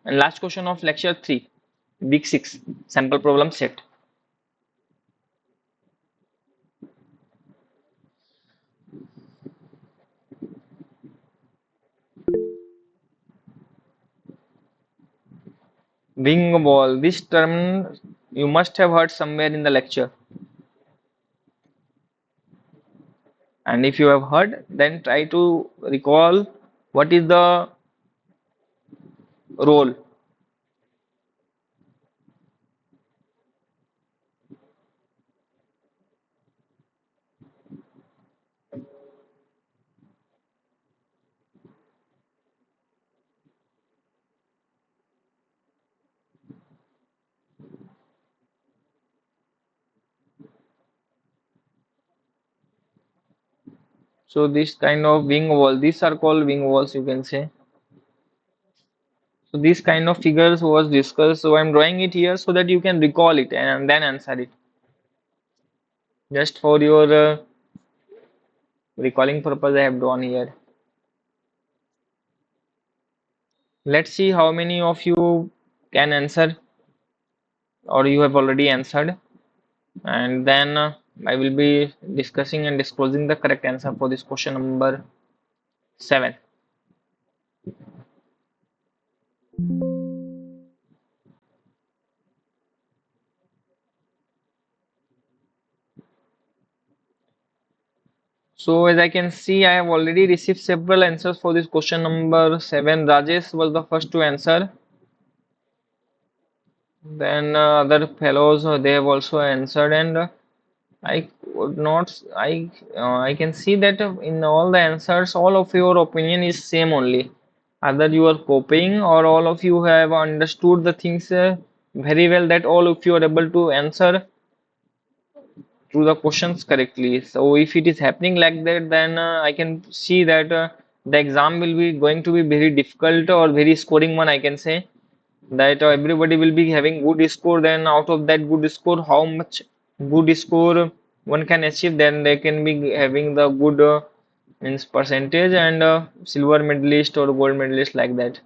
and last question of lecture 3, week 6, sample problem set. Wing wall, this term you must have heard somewhere in the lecture, and if you have heard, then try to recall what is the role. So this kind of wing wall, these are called wing walls, you can say. So this kind of figures was discussed. So I'm drawing it here so that you can recall it and then answer it. Just for your recalling purpose, I have drawn here. Let's see how many of you can answer, or you have already answered, and then I will be discussing and disclosing the correct answer for this question number 7. So as I can see, I have already received several answers for this question number 7. Rajesh was the first to answer. Then other fellows, they have also answered, and I would not. I can see that in all the answers, all of your opinion is same only. Either you are copying, or all of you have understood the things very well, that all of you are able to answer to the questions correctly. So if it is happening like that, then I can see that the exam will be going to be very difficult or very scoring one, I can say that everybody will be having good score. Then out of that good score, how much good score one can achieve, then they can be having the good means percentage, and silver medalist or gold medalist, like that.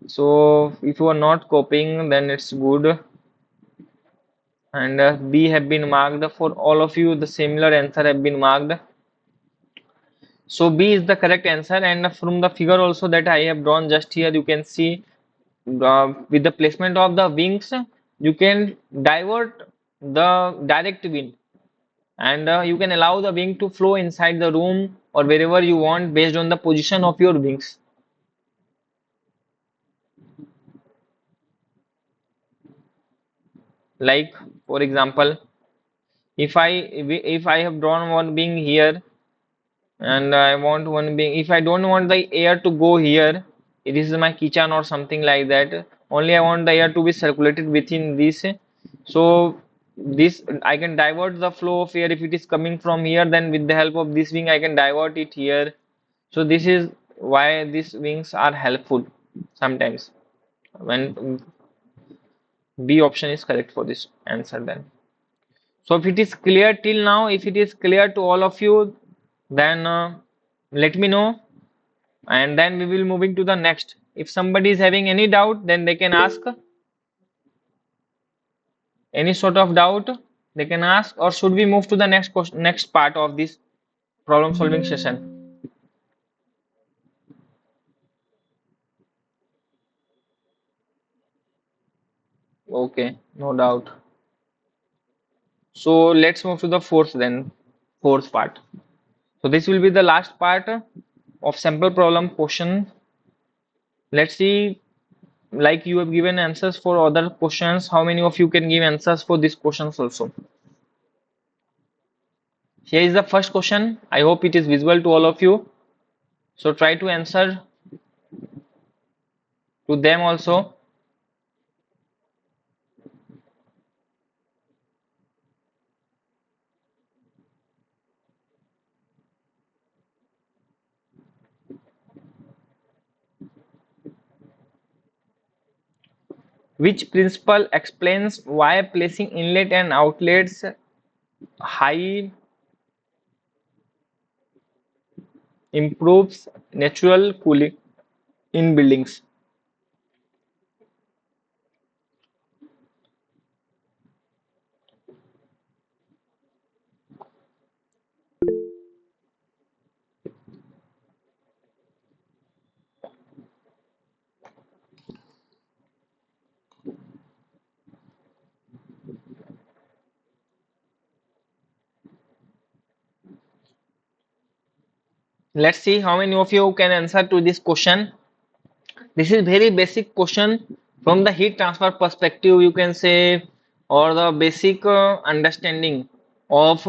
So if you are not copying, then it's good. And B have been marked for all of you, the similar answer have been marked. So B is the correct answer, and from the figure also that I have drawn just here, you can see with the placement of the wings, you can divert the direct wind, and you can allow the wing to flow inside the room or wherever you want based on the position of your wings. Like for example, if I have drawn one wing here, and I want one being, if I don't want the air to go here, it is my kitchen or something like that, only I want the air to be circulated within this. So this, I can divert the flow of air. If it is coming from here, then with the help of this wing I can divert it here. So this is why these wings are helpful sometimes. When B option is correct for this answer then. So if it is clear till now, if it is clear to all of you, then let me know, and then we will moving to the next. If somebody is having any doubt, then they can ask. Any sort of doubt they can ask, or should we move to the next question, next part of this problem solving session? Okay, no doubt. So let's move to the fourth then, fourth part. So this will be the last part of sample problem question. Let's see, like you have given answers for other questions, how many of you can give answers for these questions also? Here is the first question. I hope it is visible to all of you. So try to answer to them also. Which principle explains why placing inlet and outlets high improves natural cooling in buildings? Let's see how many of you can answer to this question. This is very basic question from the heat transfer perspective, you can say, or the basic understanding of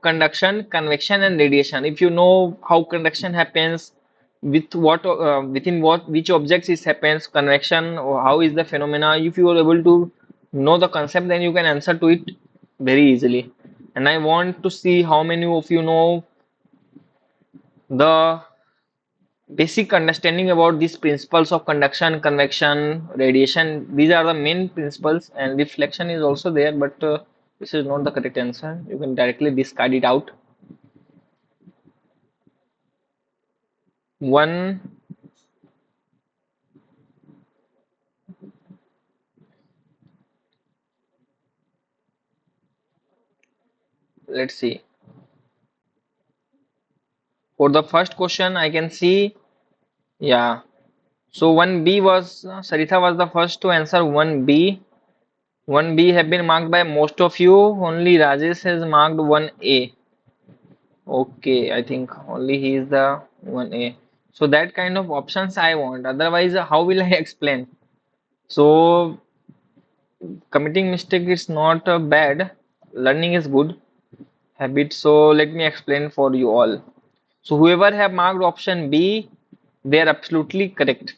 conduction, convection, and radiation. If you know how conduction happens, with what within what which objects it happens, convection, or how is the phenomena. If you are able to know the concept, then you can answer to it very easily. And I want to see how many of you know the basic understanding about these principles of conduction, convection, radiation. These are the main principles, and reflection is also there, but this is not the correct answer. You can directly discard it out. One, let's see. For the first question, I can see, yeah. So 1B was, Saritha was the first to answer 1B. 1B have been marked by most of you. Only Rajesh has marked 1A. Okay, I think only he is the 1A. So that kind of options I want. Otherwise, how will I explain? So committing mistake is not bad. Learning is good habit. So let me explain for you all. So whoever have marked option B, they are absolutely correct.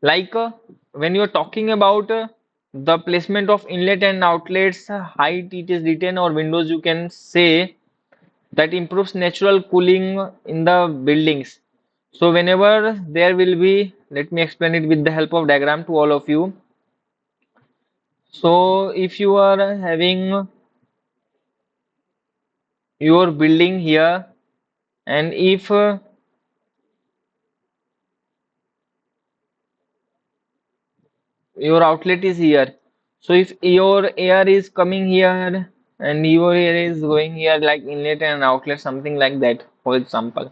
Like when you are talking about the placement of inlet and outlets, height it is written or windows, you can say that improves natural cooling in the buildings. So whenever there will be, let me explain it with the help of diagram to all of you. So if you are having your building here, and if your outlet is here, so if your air is coming here and your air is going here, like inlet and outlet, something like that, for example.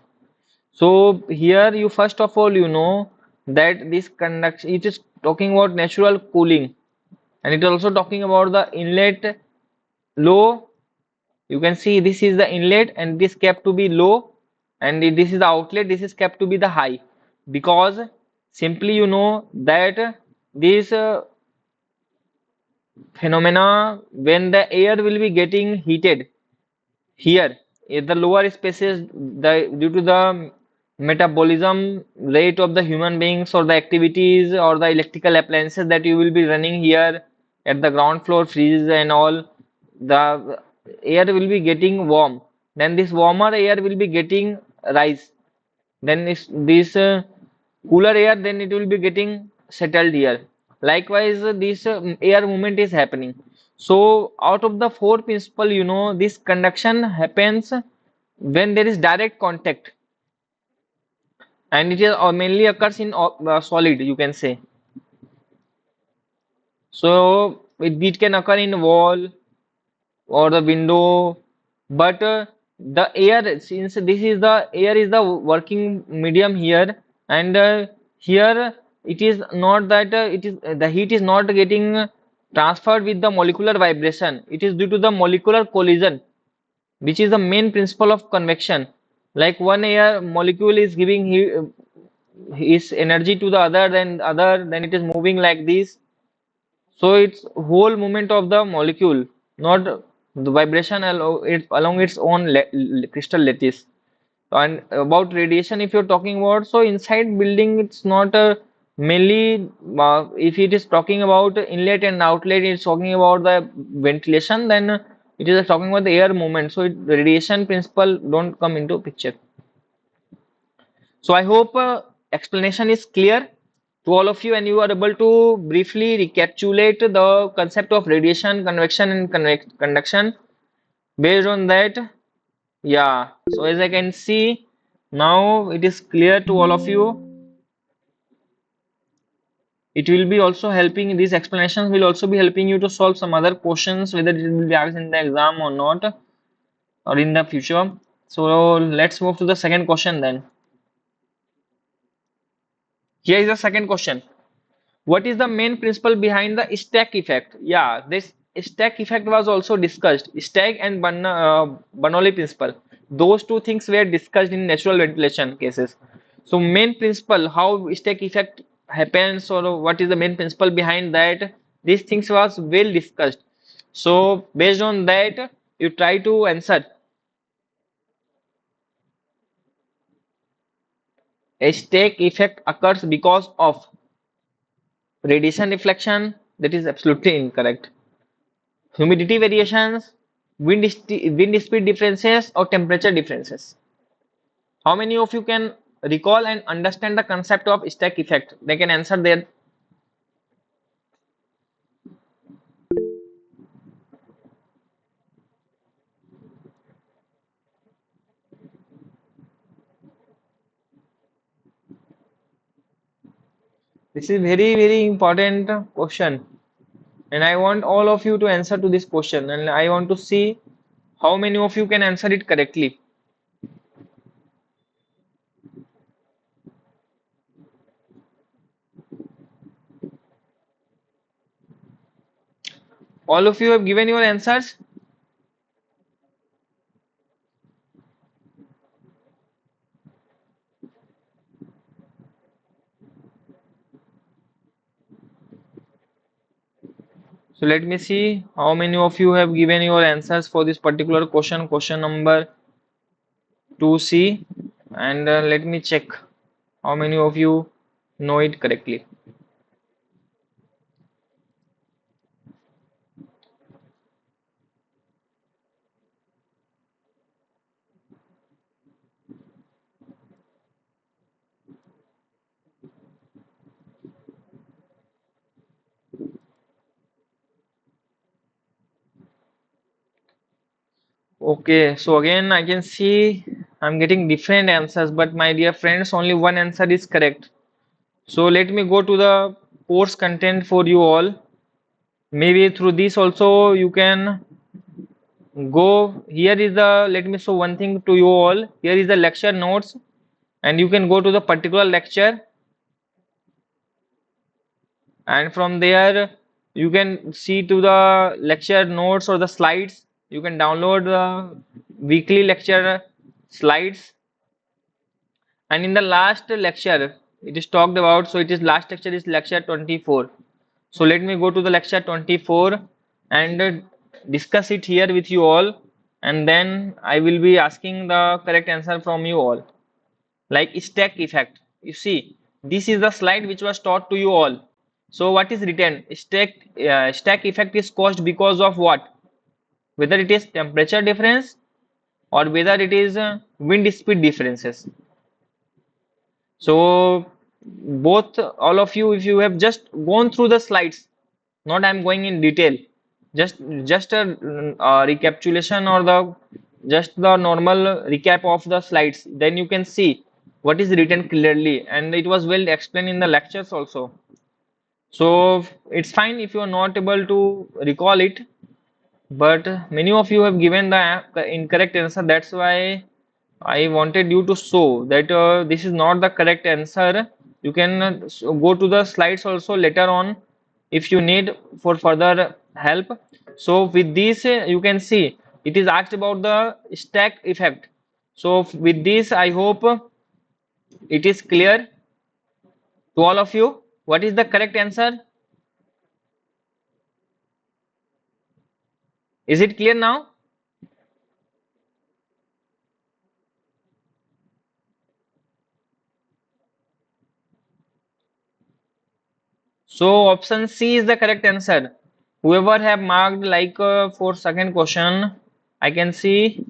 So here you first of all you know that this conduction, it is talking about natural cooling, and it is also talking about the inlet low. You can see this is the inlet and this kept to be low, and this is the outlet, this is kept to be the high, because simply you know that this phenomena, when the air will be getting heated here in the lower spaces, the due to the metabolism rate of the human beings or the activities or the electrical appliances that you will be running here at the ground floor, freezes and all, the air will be getting warm. Then this warmer air will be getting rise. Then this cooler air, then it will be getting settled here. Likewise, this air movement is happening. So out of the four principle, you know, this conduction happens when there is direct contact, and it is mainly occurs in solid, you can say. So it can occur in wall or the window, but the air, since this is the air is the working medium here, and here it is not that it is the heat is not getting transferred with the molecular vibration. It is due to the molecular collision, which is the main principle of convection. Like one air molecule is giving his energy to the other, then it is moving like this. So it's whole movement of the molecule, not the vibration along its own crystal lattice. And about radiation, if you're talking about, so inside building, it's not mainly if it is talking about inlet and outlet, it's talking about the ventilation. Then it is talking about the air movement. So radiation principle don't come into picture. So I hope explanation is clear. to all of you, and you are able to briefly recapitulate the concept of radiation, convection, and conduction. Based on that, yeah. So as I can see, now it is clear to all of you. It will be also helping, these explanations will also be helping you to solve some other questions, whether it will be asked in the exam or not, or in the future. So let's move to the second question then. Here is the second question. What is the main principle behind the stack effect? Yeah, this stack effect was also discussed. Stack and Bernoulli principle. Those two things were discussed in natural ventilation cases. So main principle, how stack effect happens, or what is the main principle behind that, these things was well discussed. So based on that, you try to answer. A stack effect occurs because of radiation reflection. That is absolutely incorrect. Humidity variations, wind speed differences, or temperature differences. How many of you can recall and understand the concept of stack effect? They can answer there. This is very important question, and I want all of you to answer to this question, and I want to see how many of you can answer it correctly. All of you have given your answers. So let me see how many of you have given your answers for this particular question, question number 2C, and let me check how many of you know it correctly. Okay, so again I can see I'm getting different answers, but my dear friends, only one answer is correct. So let me go to the course content for you all. Maybe through this also you can go. Here is the, let me show one thing to you all. Here is the lecture notes, and you can go to the particular lecture, and from there you can see to the lecture notes or the slides. You can download the weekly lecture slides. And in the last lecture it is talked about, so it is last lecture is lecture 24. So let me go to the lecture 24 and discuss it here with you all, and then I will be asking the correct answer from you all. Like stack effect, you see, this is the slide which was taught to you all. So what is written? Stack effect is caused because of what? Whether it is temperature difference or whether it is wind speed differences. So both, all of you, if you have just gone through the slides, not I'm going in detail, just a recapitulation, or the just the normal recap of the slides, then you can see what is written clearly, and it was well explained in the lectures also. So it's fine if you are not able to recall it, but many of you have given the incorrect answer. That's why I wanted you to show that this is not the correct answer. You can go to the slides also later on if you need for further help. So with this, you can see it is asked about the stack effect. So with this, I hope it is clear to all of you. What is the correct answer? Is it clear now? So option C is the correct answer. Whoever have marked like for second question, I can see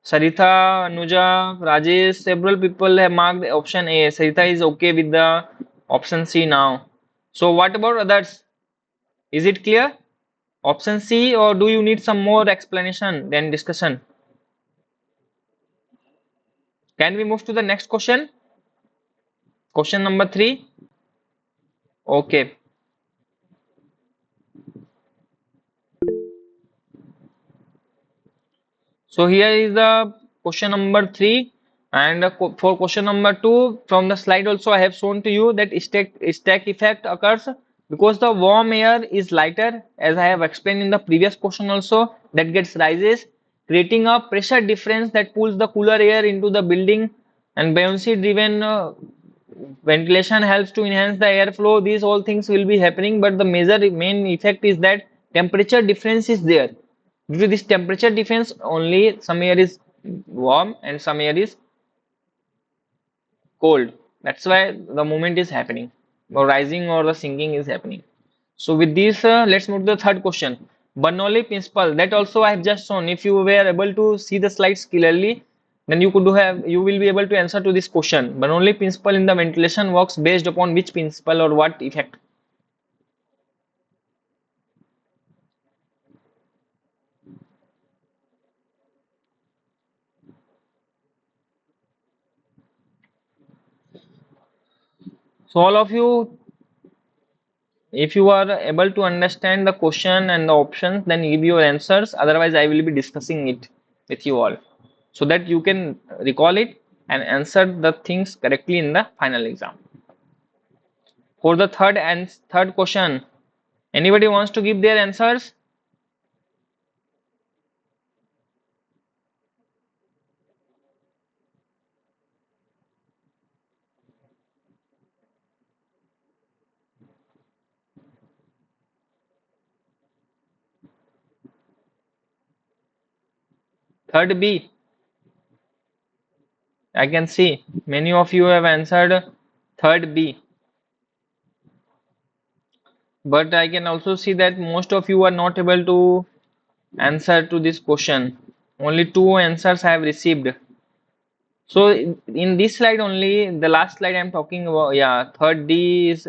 Saritha, Anuja, Rajesh, several people have marked option A. Saritha is okay with the Option C now. So what about others? Is it clear? Option C, or do you need some more explanation than discussion? Can we move to the next question? Question number 3. Okay. So here is the question number 3, and for question number 2, from the slide also I have shown to you that stack effect occurs because the warm air is lighter, as I have explained in the previous question also, that gets rises, creating a pressure difference that pulls the cooler air into the building, and buoyancy driven ventilation helps to enhance the airflow. These all things will be happening, but the major main effect is that temperature difference is there. Due to this temperature difference, only some air is warm and some air is cold. That's why the movement is happening, or rising or the sinking is happening. So with this, let's move to the third question. Bernoulli principle, that also I have just shown. If you were able to see the slides clearly, then you will be able to answer to this question. Bernoulli principle in the ventilation works based upon which principle or what effect? So all of you, if you are able to understand the question and the options, then give your answers. Otherwise, I will be discussing it with you all so that you can recall it and answer the things correctly in the final exam. For the third question, anybody wants to give their answers? Third B. I can see many of you have answered third B, but I can also see that most of you are not able to answer to this question. Only two answers I have received. So in this slide only, the last slide I'm talking about, yeah, third D is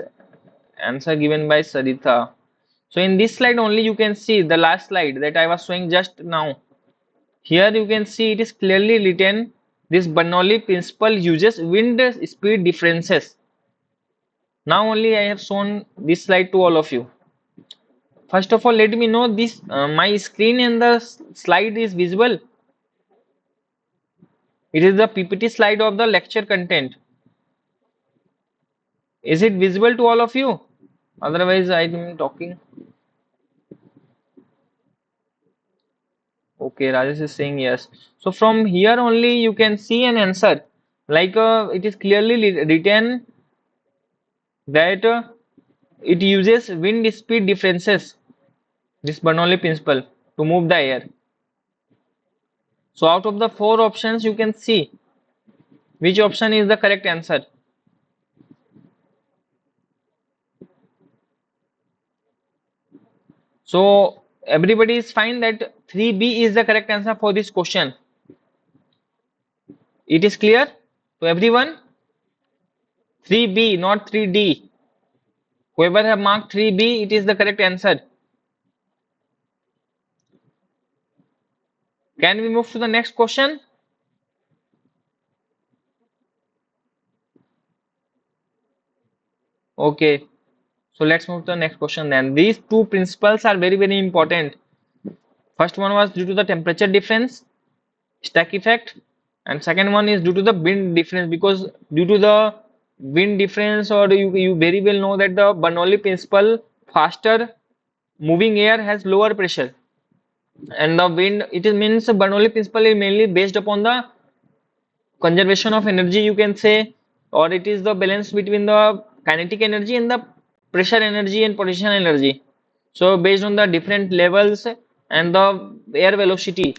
answer given by Sarita. So in this slide only you can see the last slide that I was showing just now. Here you can see it is clearly written, this Bernoulli principle uses wind speed differences. Now only I have shown this slide to all of you. First of all, let me know this my screen and the slide is visible. It is the PPT slide of the lecture content. Is it visible to all of you? Otherwise, I am talking. Okay, Rajesh is saying yes. So from here only you can see an answer. Like it is clearly written that it uses wind speed differences, this Bernoulli principle, to move the air. So out of the four options, you can see which option is the correct answer. So everybody is fine that 3B is the correct answer for this question. It is clear to everyone? 3B, not 3D. Whoever have marked 3B, it is the correct answer. Can we move to the next question? Okay, so let's move to the next question then. These two principles are very important. First one was due to the temperature difference, stack effect, and second one is due to the wind difference, because due to the wind difference, or you very well know that the Bernoulli principle, faster moving air has lower pressure, and the wind, it is means Bernoulli principle is mainly based upon the conservation of energy, you can say, or it is the balance between the kinetic energy and the pressure energy and potential energy. So based on the different levels and the air velocity,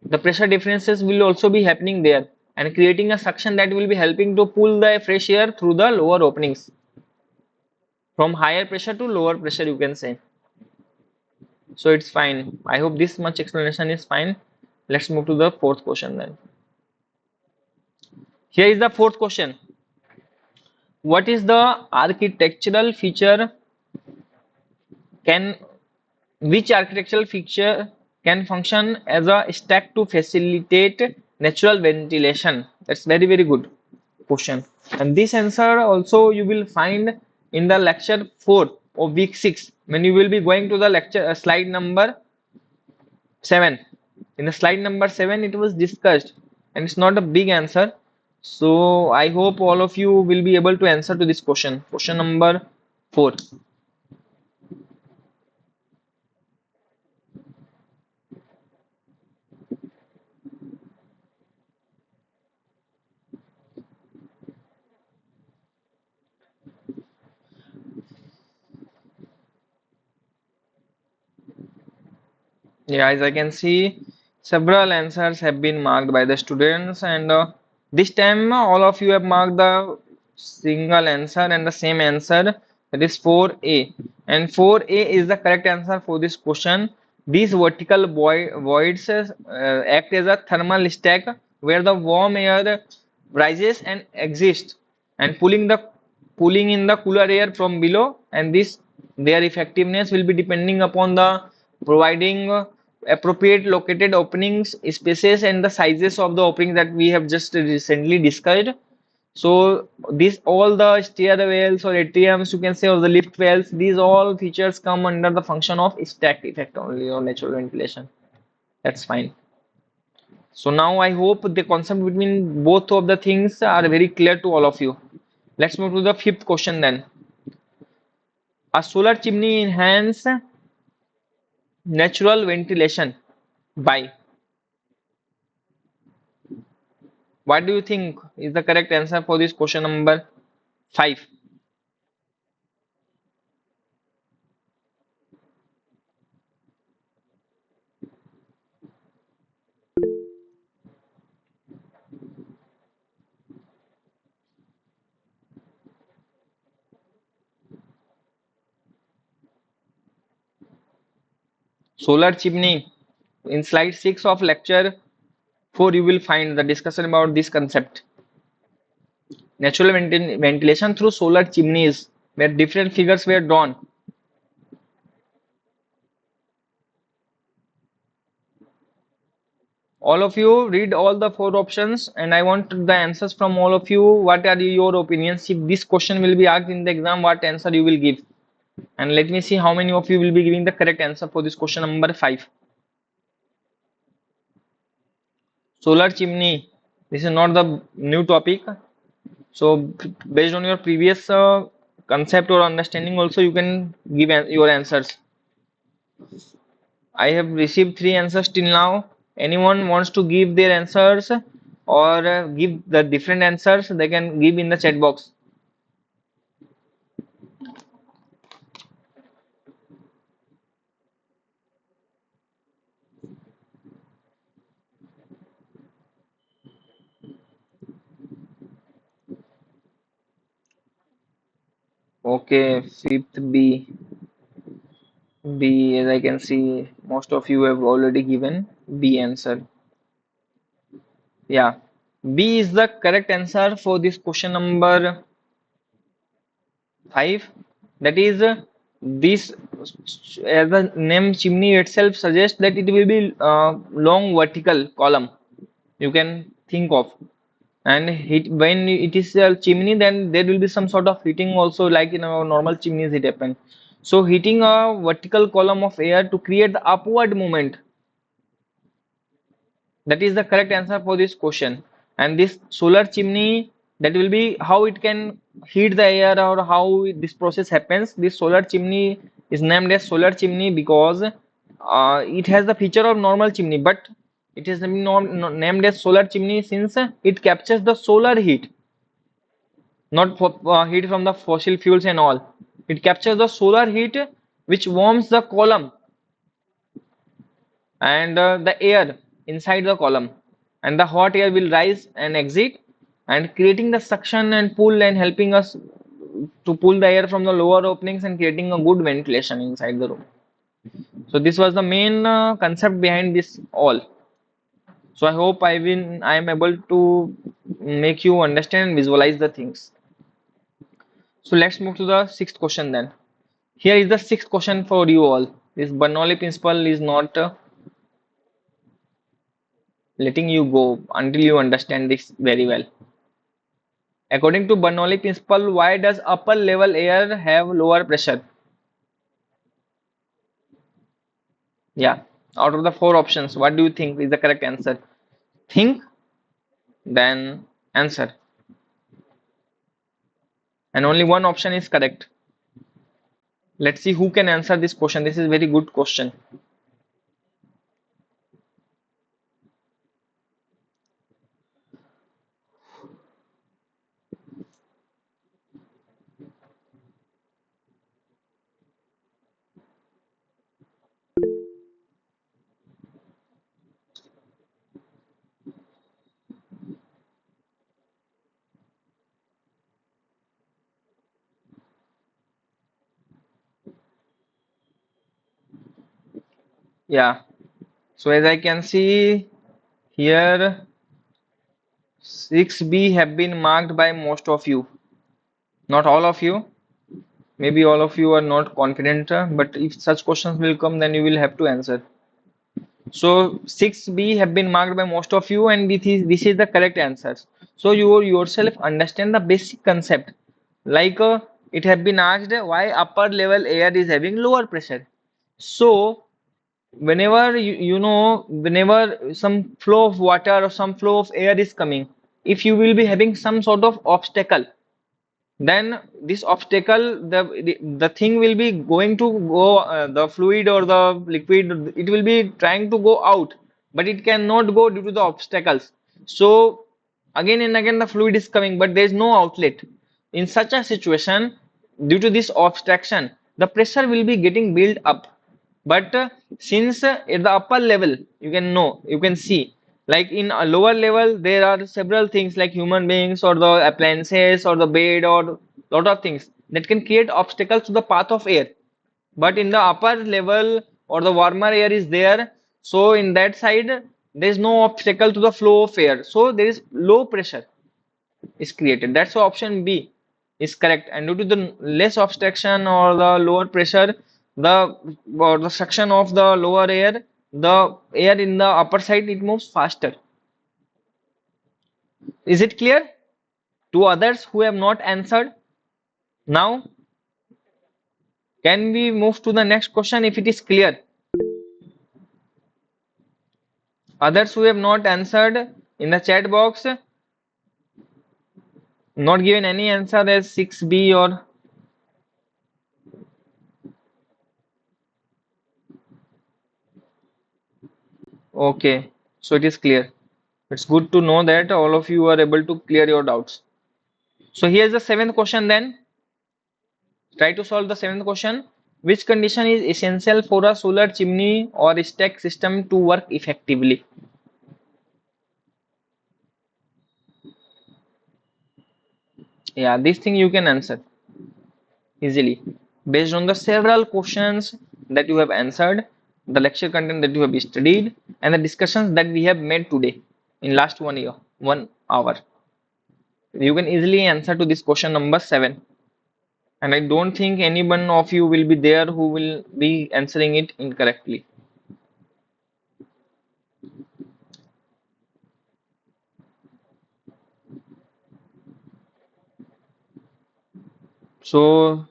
the pressure differences will also be happening there and creating a suction that will be helping to pull the fresh air through the lower openings from higher pressure to lower pressure, you can say. So it's fine. I hope this much explanation is fine. Let's move to the fourth question then. Here is the fourth question. What is the architectural feature can which architectural feature can function as a stack to facilitate natural ventilation? That's very good question. And this answer also you will find in the lecture 4 of week 6 when you will be going to the lecture slide number 7. In the slide number 7 it was discussed and it's not a big answer. So I hope all of you will be able to answer to this question. Question number 4. Yeah, as I can see, several answers have been marked by the students, and this time all of you have marked the single answer and the same answer, that is 4A. And 4A is the correct answer for this question. These vertical voids act as a thermal stack where the warm air rises and exists and pulling in the cooler air from below, and this their effectiveness will be depending upon the providing appropriate located openings spaces and the sizes of the openings that we have just recently discussed. So these all the stair wells or atriums you can say, or the lift wells, these all features come under the function of stack effect only or natural ventilation. That's fine. So now I hope the concept between both of the things are very clear to all of you. Let's move to the fifth question then. A solar chimney enhance natural ventilation by, what do you think is the correct answer for this question number 5? Solar chimney. In slide 6 of lecture 4, you will find the discussion about this concept. Natural ventilation through solar chimneys, where different figures were drawn. All of you read all the 4 options, and I want the answers from all of you. What are your opinions? If this question will be asked in the exam, what answer you will give? And let me see how many of you will be giving the correct answer for this question number 5. Solar chimney. This is not the new topic. So based on your previous concept or understanding also you can give your answers. I have received 3 answers till now. Anyone wants to give their answers or give the different answers, they can give in the chat box. Okay, fifth B. B, as I can see, most of you have already given B answer. Yeah, B is the correct answer for this question number 5. That is, this as the name chimney itself suggests that it will be long vertical column you can think of, and when it is a chimney then there will be some sort of heating also, like in our normal chimneys it happen. So heating a vertical column of air to create the upward movement, that is the correct answer for this question. And this solar chimney, that will be how it can heat the air or how this process happens. This solar chimney is named as solar chimney because it has the feature of normal chimney, but it is named as solar chimney since it captures the solar heat, not for, heat from the fossil fuels and all. It captures the solar heat which warms the column and the air inside the column, and the hot air will rise and exit and creating the suction and pull and helping us to pull the air from the lower openings and creating a good ventilation inside the room. So this was the main concept behind this all. So I hope I am able to make you understand and visualize the things. So let's move to the sixth question then. Here is the sixth question for you all. This Bernoulli principle is not letting you go until you understand this very well. According to Bernoulli principle, why does upper level air have lower pressure? Yeah, out of the four options, what do you think is the correct answer? Think, then answer. And only one option is correct. Let's see who can answer this question. This is a very good question. Yeah. So as I can see here, 6B have been marked by most of you. Not all of you. Maybe all of you are not confident, but if such questions will come, then you will have to answer. So 6B have been marked by most of you, and this is the correct answer. So you yourself understand the basic concept. Like it have been asked why upper level air is having lower pressure. So whenever whenever some flow of water or some flow of air is coming, if you will be having some sort of obstacle, then this obstacle, the thing will be going to go, the fluid or the liquid, it will be trying to go out, but it cannot go due to the obstacles. So again and again the fluid is coming, but there is no outlet. In such a situation, due to this obstruction, the pressure will be getting built up. But since at the upper level, you can see, like in a lower level there are several things like human beings or the appliances or the bed or lot of things that can create obstacles to the path of air. But in the upper level or the warmer air is there, so in that side there is no obstacle to the flow of air, so there is low pressure is created. That's why option B is correct. And due to the less obstruction or the lower pressure, the or the suction of the lower air, the air in the upper side, it moves faster. Is it clear to others who have not answered? Now, can we move to the next question if it is clear? Others who have not answered in the chat box, not given any answer as 6B or okay, so it is clear. It's good to know that all of you are able to clear your doubts. So here's the seventh question then. Try to solve the seventh question. Which condition is essential for a solar chimney or stack system to work effectively? Yeah, this thing you can answer easily based on the several questions that you have answered, the lecture content that you have studied, and the discussions that we have made today in last 1 year, 1 hour. You can easily answer to this question number 7. And I don't think any one of you will be there who will be answering it incorrectly. So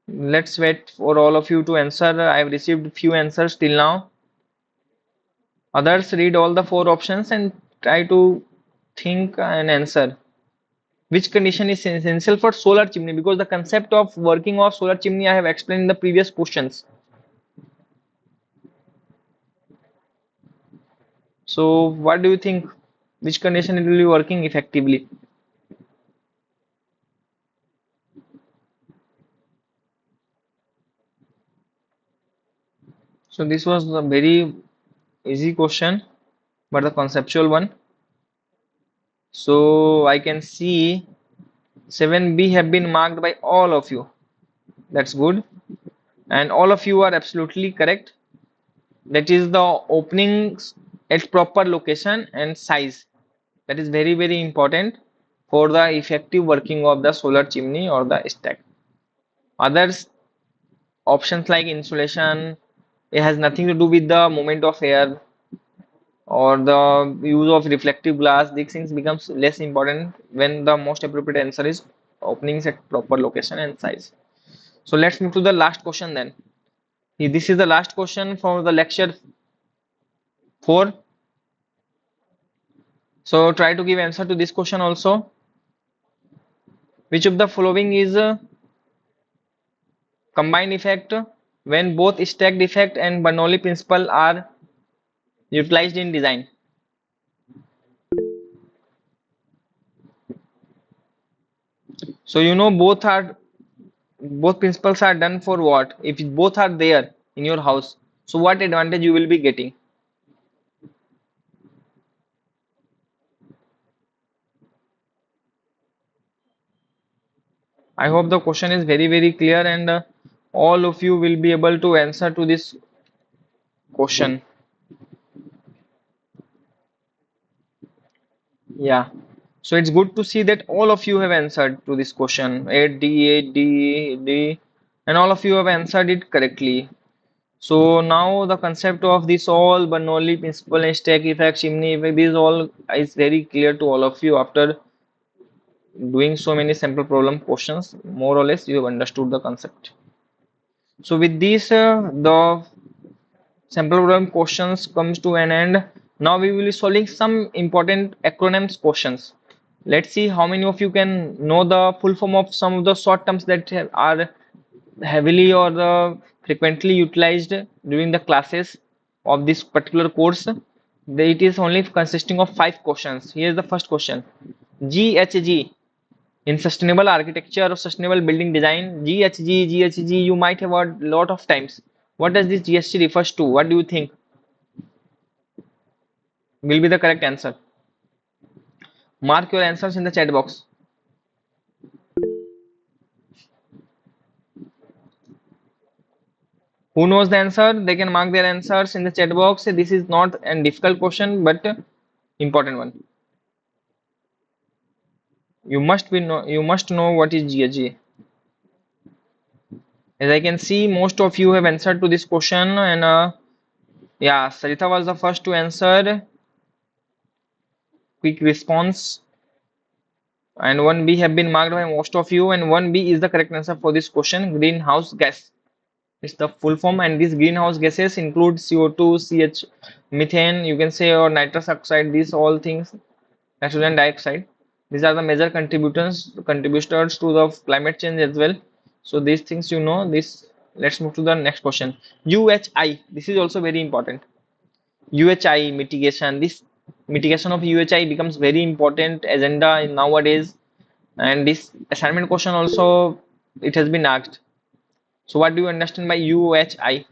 let's wait for all of you to answer. I have received few answers till now. Others read all the four options and try to think and answer. Which condition is essential for solar chimney? Because the concept of working of solar chimney I have explained in the previous questions. So what do you think? Which condition it will be working effectively? So this was a very easy question, but the conceptual one. So I can see 7B have been marked by all of you. That's good. And all of you are absolutely correct. That is the openings at proper location and size. That is very, very important for the effective working of the solar chimney or the stack. Others options like insulation, it has nothing to do with the movement of air or the use of reflective glass. These things becomes less important when the most appropriate answer is openings at proper location and size. So let's move to the last question then. This is the last question for the lecture 4. So try to give answer to this question also. Which of the following is a combined effect when both stacked effect and Bernoulli principle are utilized in design? So you know both principles are done for what? If both are there in your house, so what advantage you will be getting? I hope the question is very clear and all of you will be able to answer to this question. Yeah. So it's good to see that all of you have answered to this question. 8D, 8D, D, and all of you have answered it correctly. So now the concept of this all Bernoulli principle and stack effect, chimney effect, this all is very clear to all of you after doing so many sample problem questions. More or less you have understood the concept. So with this, the sample problem questions comes to an end. Now we will be solving some important acronyms questions. Let's see how many of you can know the full form of some of the short terms that are heavily or frequently utilized during the classes of this particular course. It is only consisting of 5 questions. Here is the first question. GHG in sustainable architecture or sustainable building design. GHG you might have heard lot of times. What does this GHG refers to? What do you think will be the correct answer? Mark your answers in the chat box. Who knows the answer? They can mark their answers in the chat box. This is not a difficult question, but important one. You must know what is GHG. As I can see, most of you have answered to this question, and yeah, Sarita was the first to answer. Quick response. And 1B have been marked by most of you, and 1B is the correct answer for this question. Greenhouse gas. It's the full form, and these greenhouse gases include CO2, CH, methane, you can say, or nitrous oxide. These all things, nitrogen dioxide. These are the major contributors to the climate change as well. So these things you know. This. Let's move to the next question. UHI. This is also very important. UHI mitigation. This mitigation of UHI becomes very important agenda in nowadays. And this assignment question also it has been asked. So what do you understand by UHI?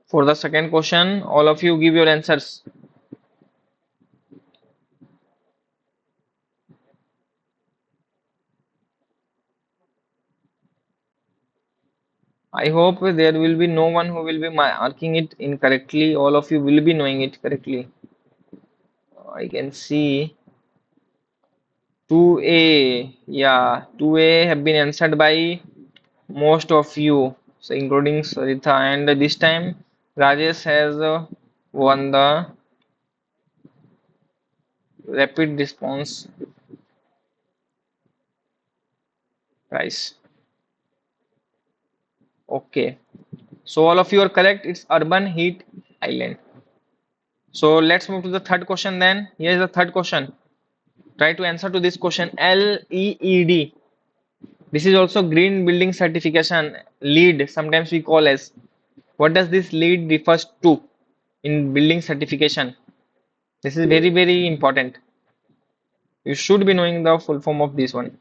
For the second question, all of you give your answers. I hope there will be no one who will be marking it incorrectly. All of you will be knowing it correctly. I can see 2A. Yeah, 2A have been answered by most of you, so including Sarita. And this time Rajesh has won the rapid response prize. Okay. So all of you are correct. It's urban heat island. So let's move to the third question then. Here is the third question. Try to answer to this question. LEED. This is also green building certification. LEED. Sometimes we call as. What does this LEED refers to in building certification? This is very important. You should be knowing the full form of this one.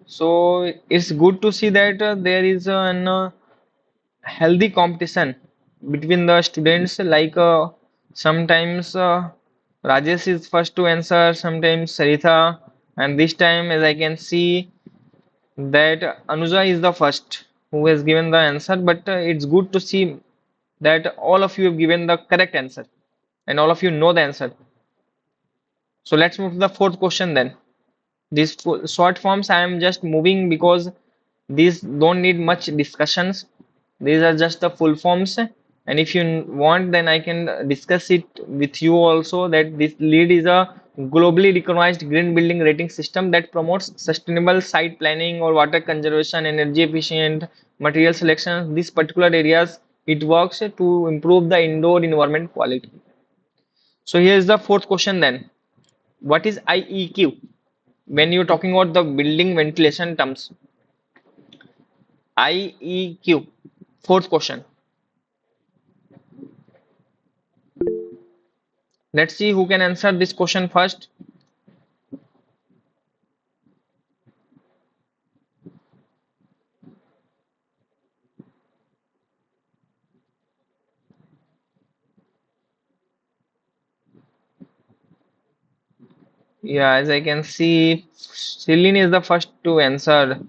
So it's good to see that there is an healthy competition between the students. Like sometimes Rajesh is first to answer, sometimes Saritha, and this time, as I can see, that Anuja is the first who has given the answer, but it's good to see that all of you have given the correct answer and all of you know the answer. So let's move to the fourth question then. These short forms I am just moving because these don't need much discussions. These are just the full forms. And if you want, then I can discuss it with you also that this LEED is a globally recognized green building rating system that promotes sustainable site planning or water conservation, energy efficient material selection. These particular areas it works to improve the indoor environment quality. So here is the fourth question then. What is IEQ? When you're talking about the building ventilation terms, IEQ. Fourth question. Let's see who can answer this question first. Yeah, as I can see, Celine is the first to answer,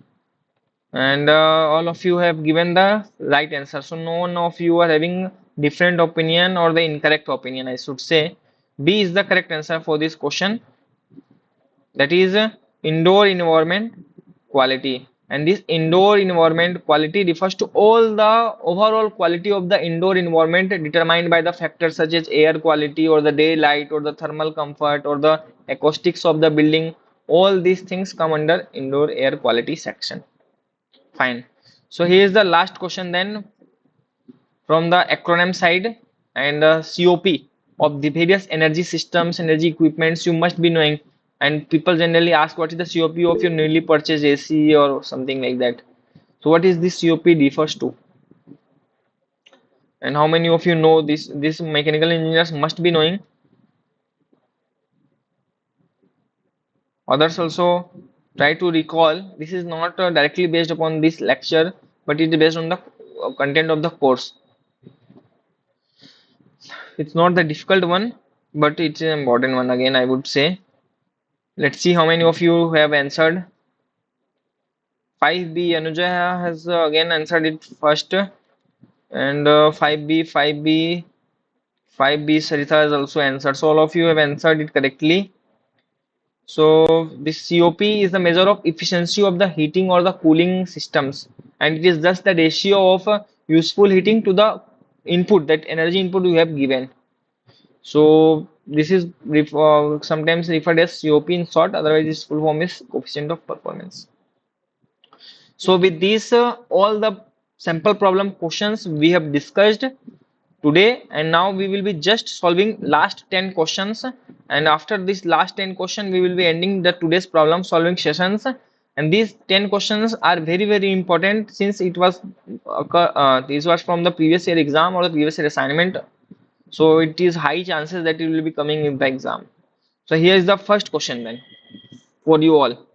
and all of you have given the right answer. So no one of you are having different opinion or the incorrect opinion, I should say. B is the correct answer for this question. That is indoor environment quality, and this indoor environment quality refers to all the overall quality of the indoor environment determined by the factors such as air quality or the daylight or the thermal comfort or the acoustics of the building. All these things come under indoor air quality section. Fine. So here is the last question then from the acronym side, and COP of the various energy systems, energy equipments you must be knowing. And people generally ask what is the COP of your newly purchased AC or something like that. So what is this COP refers to? And how many of you know this? This mechanical engineers must be knowing. Others also try to recall. This is not directly based upon this lecture, but it is based on the content of the course. It's not the difficult one, but it's an important one again, I would say. Let's see how many of you have answered. 5B, Anuja has again answered it first, and 5B, 5B, 5B, Saritha has also answered. So all of you have answered it correctly. So this COP is the measure of efficiency of the heating or the cooling systems, and it is just the ratio of useful heating to the input, that energy input you have given. So this is sometimes referred as COP in short, otherwise its full form is coefficient of performance. So with these all the sample problem questions we have discussed today, and now we will be just solving last 10 questions, and after this last 10 question we will be ending the today's problem solving sessions. And these 10 questions are very important since it was this was from the previous year exam or the previous year assignment, so it is high chances that it will be coming in the exam. So here is the first question then for you all.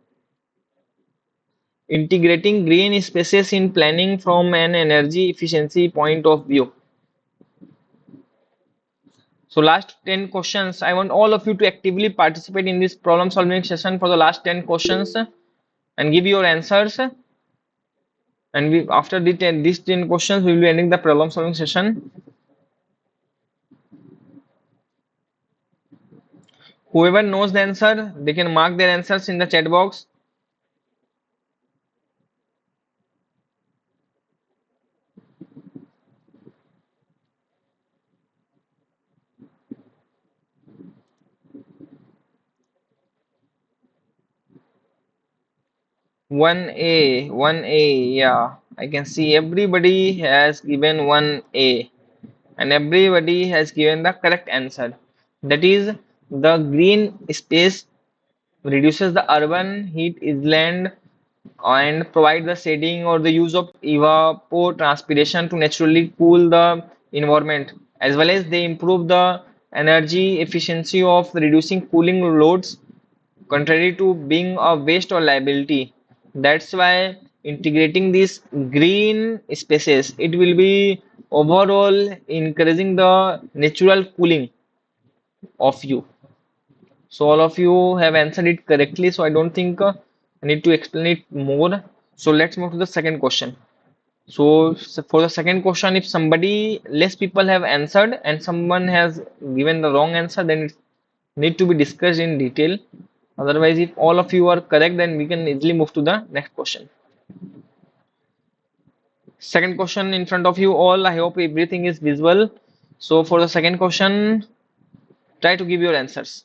Integrating green spaces in planning from an energy efficiency point of view. So last 10 questions, I want all of you to actively participate in this problem solving session for the last 10 questions and give your answers. And after these 10 questions, we will be ending the problem solving session. Whoever knows the answer, they can mark their answers in the chat box. 1A, 1A, yeah, I can see everybody has given 1A and everybody has given the correct answer. That is, the green space reduces the urban heat island and provide the shading or the use of evapotranspiration to naturally cool the environment, as well as they improve the energy efficiency of reducing cooling loads contrary to being a waste or liability. That's why integrating these green spaces, it will be overall increasing the natural cooling of you. So all of you have answered it correctly, so I don't think I need to explain it more. So let's move to the second question. So for the second question, if somebody less people have answered and someone has given the wrong answer, then it need to be discussed in detail. Otherwise, if all of you are correct, then we can easily move to the next question. Second question in front of you all. I hope everything is visual. So for the second question, try to give your answers.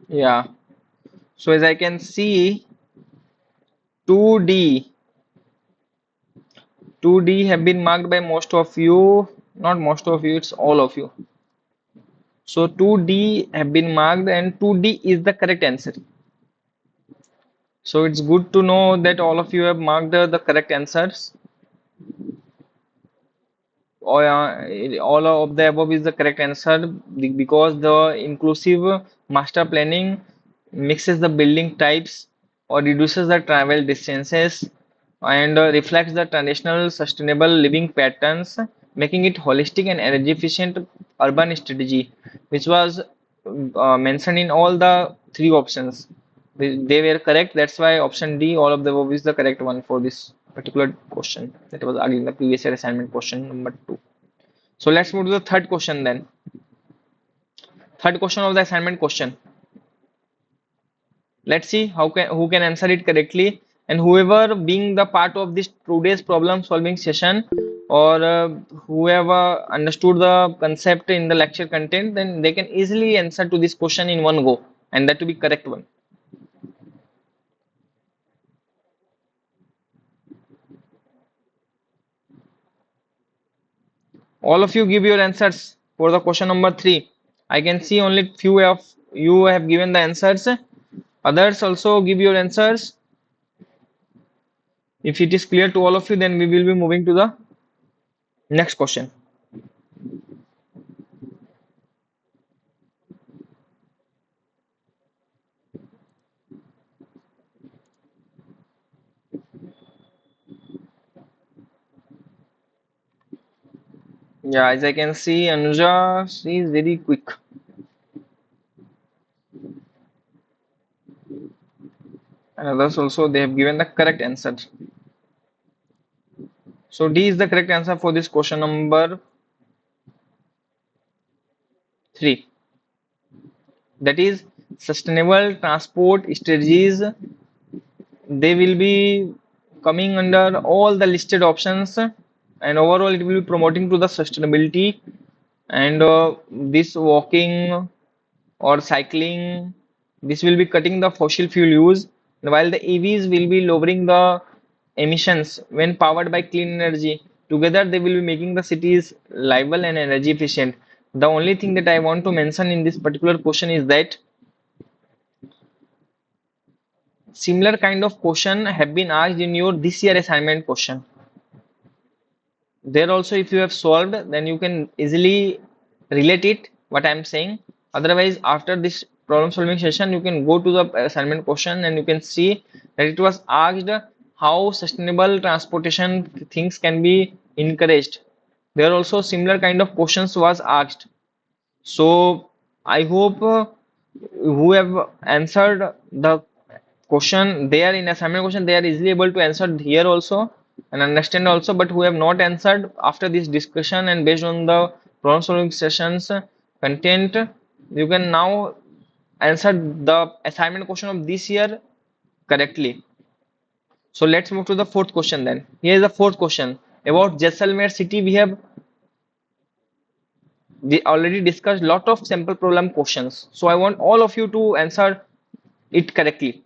Yeah. So as I can see, 2D 2D have been marked by most of you, not most of you, it's all of you. So 2D have been marked and 2D is the correct answer. So it's good to know that all of you have marked the correct answers. All of the above is the correct answer because the inclusive master planning mixes the building types or reduces the travel distances and reflects the traditional sustainable living patterns, making it holistic and energy efficient urban strategy, which was mentioned in all the three options. They were correct. That's why option D, all of the above, is the correct one for this particular question that was asked in the previous year assignment question number 2. So let's move to the third question then. Third question of the assignment question. Let's see who can answer it correctly, and whoever being the part of this today's problem solving session or whoever understood the concept in the lecture content, then they can easily answer to this question in one go, and that to be correct one. All of you give your answers for the question number 3. I can see only few of you have given the answers. Others also give your answers. If it is clear to all of you, then we will be moving to the next question. Yeah, as I can see, Anuja, she is very quick. And others also, they have given the correct answer. So D is the correct answer for this question number 3. That is sustainable transport strategies. They will be coming under all the listed options, and overall it will be promoting to the sustainability and this walking or cycling, this will be cutting the fossil fuel use, while the EVs will be lowering the emissions when powered by clean energy. Together they will be making the cities livable and energy efficient. The only thing that I want to mention in this particular question is that similar kind of question have been asked in your this year assignment question. There also, if you have solved, then you can easily relate it what I am saying. Otherwise, after this problem solving session, you can go to the assignment question and you can see that it was asked how sustainable transportation things can be encouraged. There also similar kind of questions was asked. So I hope who have answered the question there in assignment question, they are easily able to answer here also and understand also, but who have not answered after this discussion and based on the problem solving sessions content, you can now answer the assignment question of this year correctly. So let's move to the fourth question then. Here is the fourth question about Jaisalmer city. We already discussed lot of sample problem questions, so I want all of you to answer it correctly.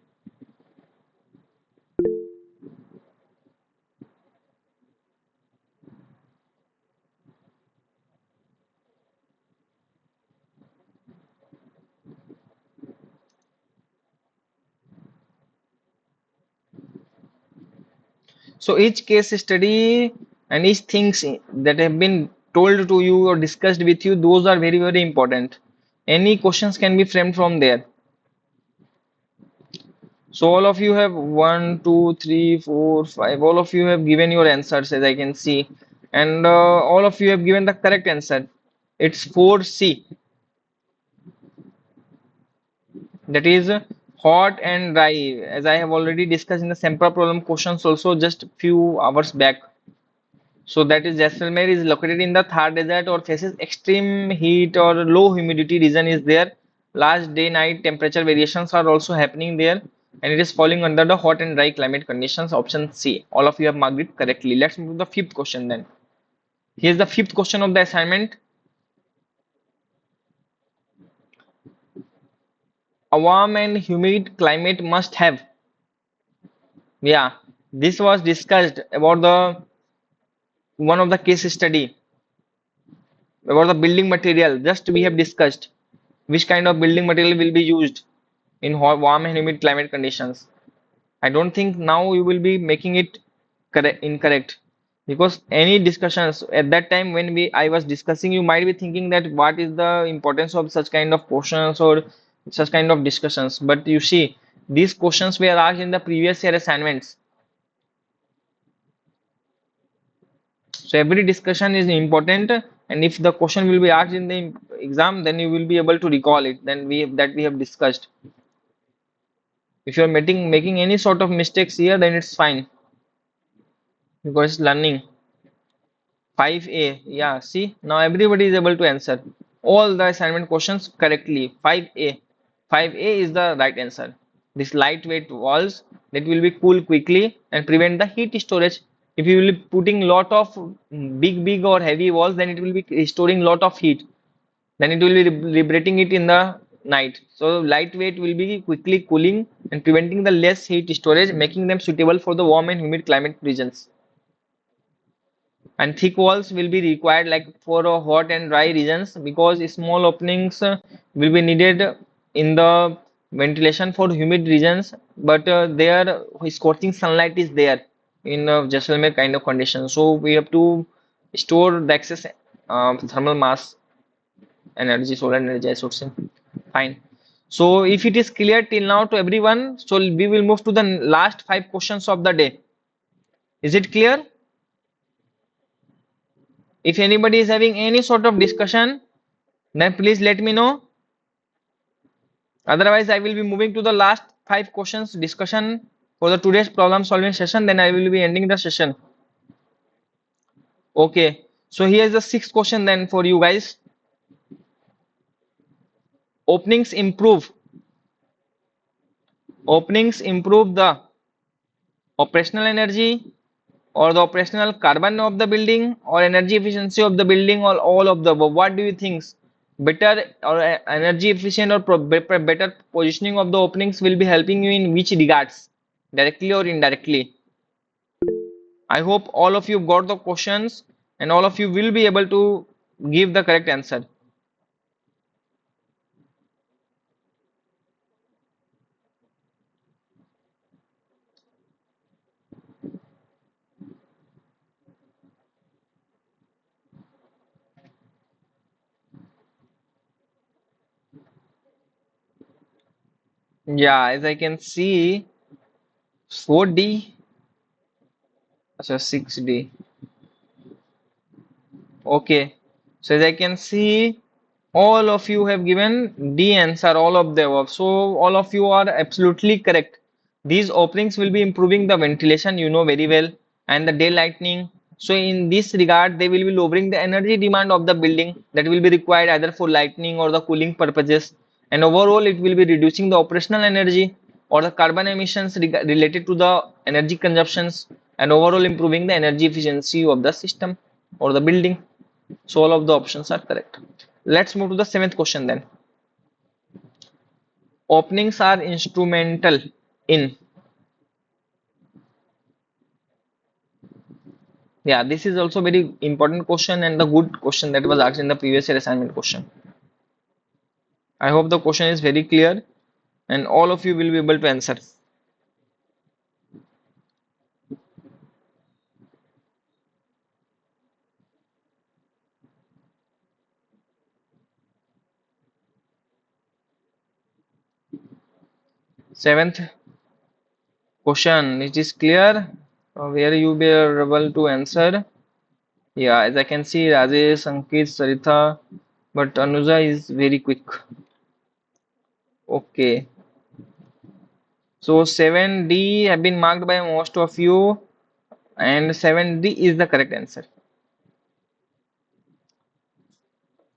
So each case study and each things that have been told to you or discussed with you, those are very, very important. Any questions can be framed from there. So all of you have 1, 2, 3, 4, 5. All of you have given your answers as I can see, and all of you have given the correct answer. It's 4C. That is hot and dry. As I have already discussed in the sample problem questions also just few hours back. So that is Jaisalmer is located in the Thar Desert or faces extreme heat or low humidity region is there. Large day night temperature variations are also happening there, and it is falling under the hot and dry climate conditions. Option C. All of you have marked it correctly. Let's move to the fifth question then. Here's the fifth question of the assignment. A warm and humid climate must have. Yeah, this was discussed about the one of the case study about the building material. Just we have discussed which kind of building material will be used in warm and humid climate conditions. I don't think now you will be making it correct incorrect, because any discussions at that time when we I was discussing, you might be thinking that what is the importance of such kind of questions or such kind of discussions. But you see, these questions were asked in the previous year assignments. So every discussion is important, and if the question will be asked in the exam, then you will be able to recall it. Then we have discussed. If you are making any sort of mistakes here, then it's fine because it's learning. 5A, yeah. See, now everybody is able to answer all the assignment questions correctly. 5A, 5A is the right answer. This lightweight walls that will be cool quickly and prevent the heat storage. If you will be putting lot of big or heavy walls, then it will be storing lot of heat. Then it will be liberating it in the night. So lightweight will be quickly cooling and preventing the less heat storage, making them suitable for the warm and humid climate regions. And thick walls will be required like for hot and dry regions, because small openings will be needed in the ventilation for humid regions, but there scorching sunlight is there in Jaisalmer kind of conditions, so we have to store the excess thermal mass energy, solar energy I should say. Fine. So if it is clear till now to everyone, so we will move to the last 5 questions of the day. Is it clear? If anybody is having any sort of discussion, then please let me know. Otherwise, I will be moving to the last 5 questions discussion for the today's problem solving session. Then I will be ending the session. Okay. So here is the sixth question then for you guys. Openings improve. Openings improve the operational energy or the operational carbon of the building or energy efficiency of the building or all of the above. What do you think? Better or energy efficient or better positioning of the openings will be helping you in which regards, directly or indirectly? I hope all of you got the questions and all of you will be able to give the correct answer. Yeah, as I can see, 4D, so 6D. Okay, so as I can see, all of you have given D answer, all of the above. So all of you are absolutely correct. These openings will be improving the ventilation, you know very well, and the day lightning. So in this regard, they will be lowering the energy demand of the building that will be required either for lighting or the cooling purposes. And overall, it will be reducing the operational energy or the carbon emissions related to the energy consumptions, and overall improving the energy efficiency of the system or the building. So all of the options are correct. Let's move to the seventh question then. Openings are instrumental in. Yeah, this is also very important question and the good question that was asked in the previous year assignment question. I hope the question is very clear and all of you will be able to answer. Seventh question, it is clear where you be able to answer. Yeah, as I can see, Rajesh, Ankit, Saritha, but Anuja is very quick. Okay, so 7D have been marked by most of you, and 7D is the correct answer.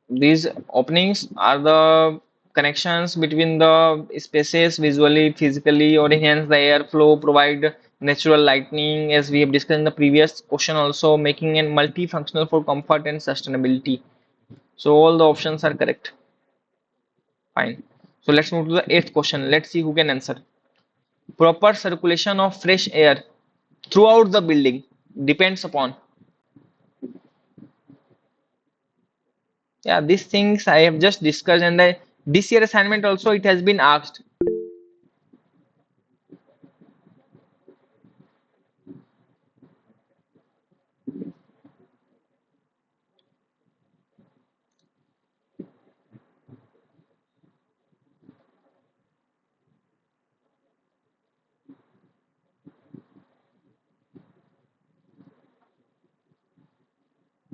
These openings are the connections between the spaces visually, physically, or enhance the airflow, provide natural lighting, as we have discussed in the previous question, also making it multifunctional for comfort and sustainability. So all the options are correct. Fine. So let's move to the eighth question. Let's see who can answer. Proper circulation of fresh air throughout the building depends upon. Yeah, these things I have just discussed, and this year assignment also it has been asked.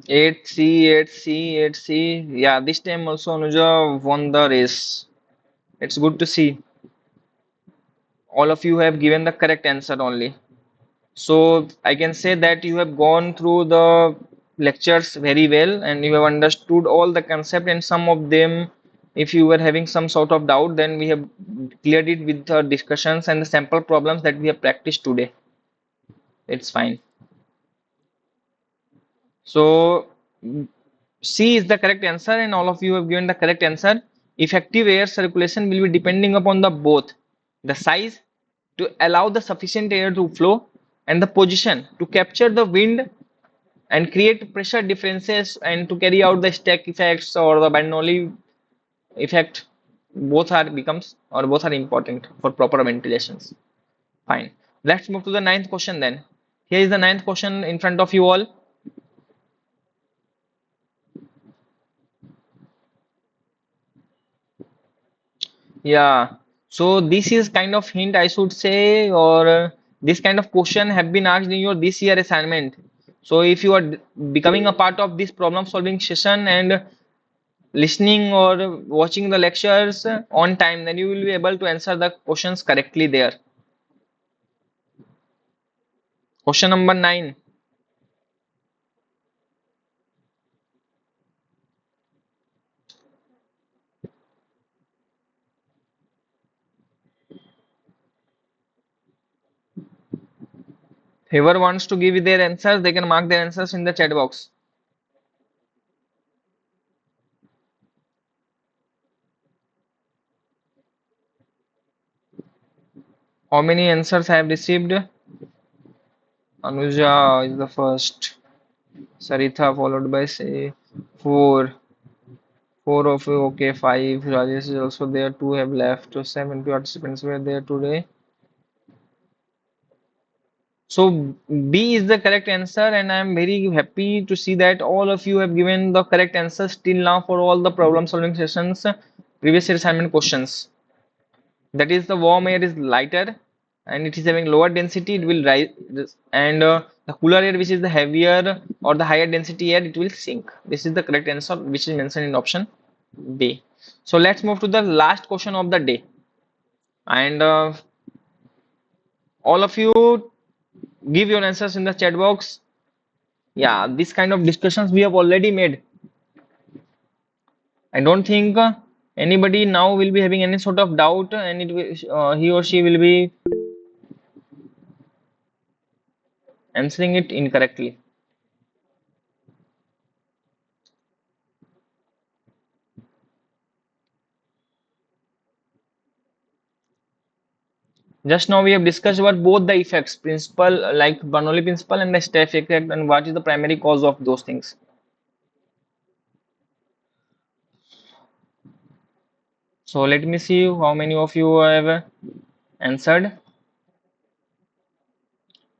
8C, 8C, 8C. Yeah, this time also Anuja won the race. It's good to see. All of you have given the correct answer only. So I can say that you have gone through the lectures very well and you have understood all the concept, and some of them, if you were having some sort of doubt, then we have cleared it with the discussions and the sample problems that we have practiced today. It's fine. So C is the correct answer, and all of you have given the correct answer. Effective air circulation will be depending upon the both the size to allow the sufficient air to flow, and the position to capture the wind and create pressure differences and to carry out the stack effects or the Bernoulli effect. Both are becomes or both are important for proper ventilations. Fine. Let's move to the ninth question then. Here is the ninth question in front of you all. Yeah, so this is kind of hint I should say, or this kind of question have been asked in your this year assignment. So if you are becoming a part of this problem solving session and listening or watching the lectures on time, then you will be able to answer the questions correctly there. Question number 9. Whoever wants to give their answers, they can mark their answers in the chat box. How many answers I have received? Anuja is the first. Saritha followed by say 4. Four of you, okay, five. Rajesh is also there. Two have left. So 7 participants were there today. So B is the correct answer, and I am very happy to see that all of you have given the correct answers till now for all the problem solving sessions, previous year assignment questions. That is, the warm air is lighter and it is having lower density, it will rise, and the cooler air, which is the heavier or the higher density air, it will sink. This is the correct answer, which is mentioned in option B. So let's move to the last question of the day, and all of you give your answers in the chat box. Yeah, this kind of discussions we have already made. I don't think anybody now will be having any sort of doubt, and it will, he or she will be answering it incorrectly. Just now we have discussed about both the effects, principle like Bernoulli principle and the step effect, and what is the primary cause of those things. So let me see how many of you have answered.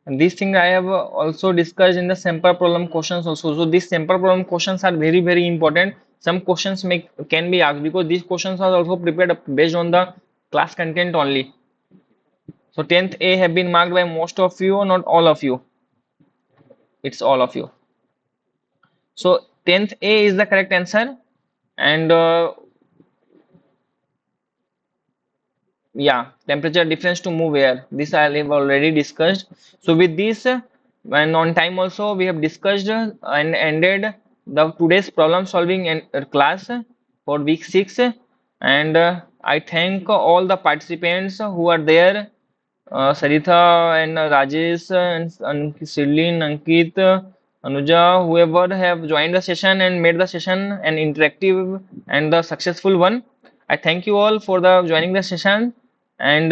And these things I have also discussed in the sample problem questions also. So these sample problem questions are very very important. Some questions can be asked because these questions are also prepared based on the class content only. So 10th A have been marked by most of you, not all of you. It's all of you. So 10th A is the correct answer. And yeah, temperature difference to move air. This I have already discussed. So with this, and on time also we have discussed and ended the today's problem solving class for week 6. And I thank all the participants who are there, Saritha and Rajesh and Shirlin, Ankit, Anuja, whoever have joined the session and made the session an interactive and the successful one. I thank you all for the joining the session. And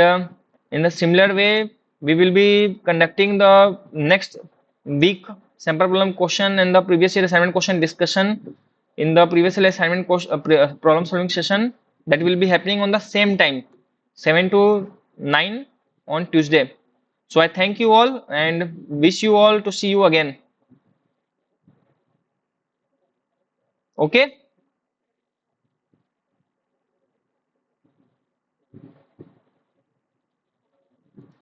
in a similar way, we will be conducting the next week sample problem question and the previous year assignment question discussion in the previous year assignment problem solving session that will be happening on the same time, 7 to 9 on Tuesday. So I thank you all and wish you all to see you again. Okay.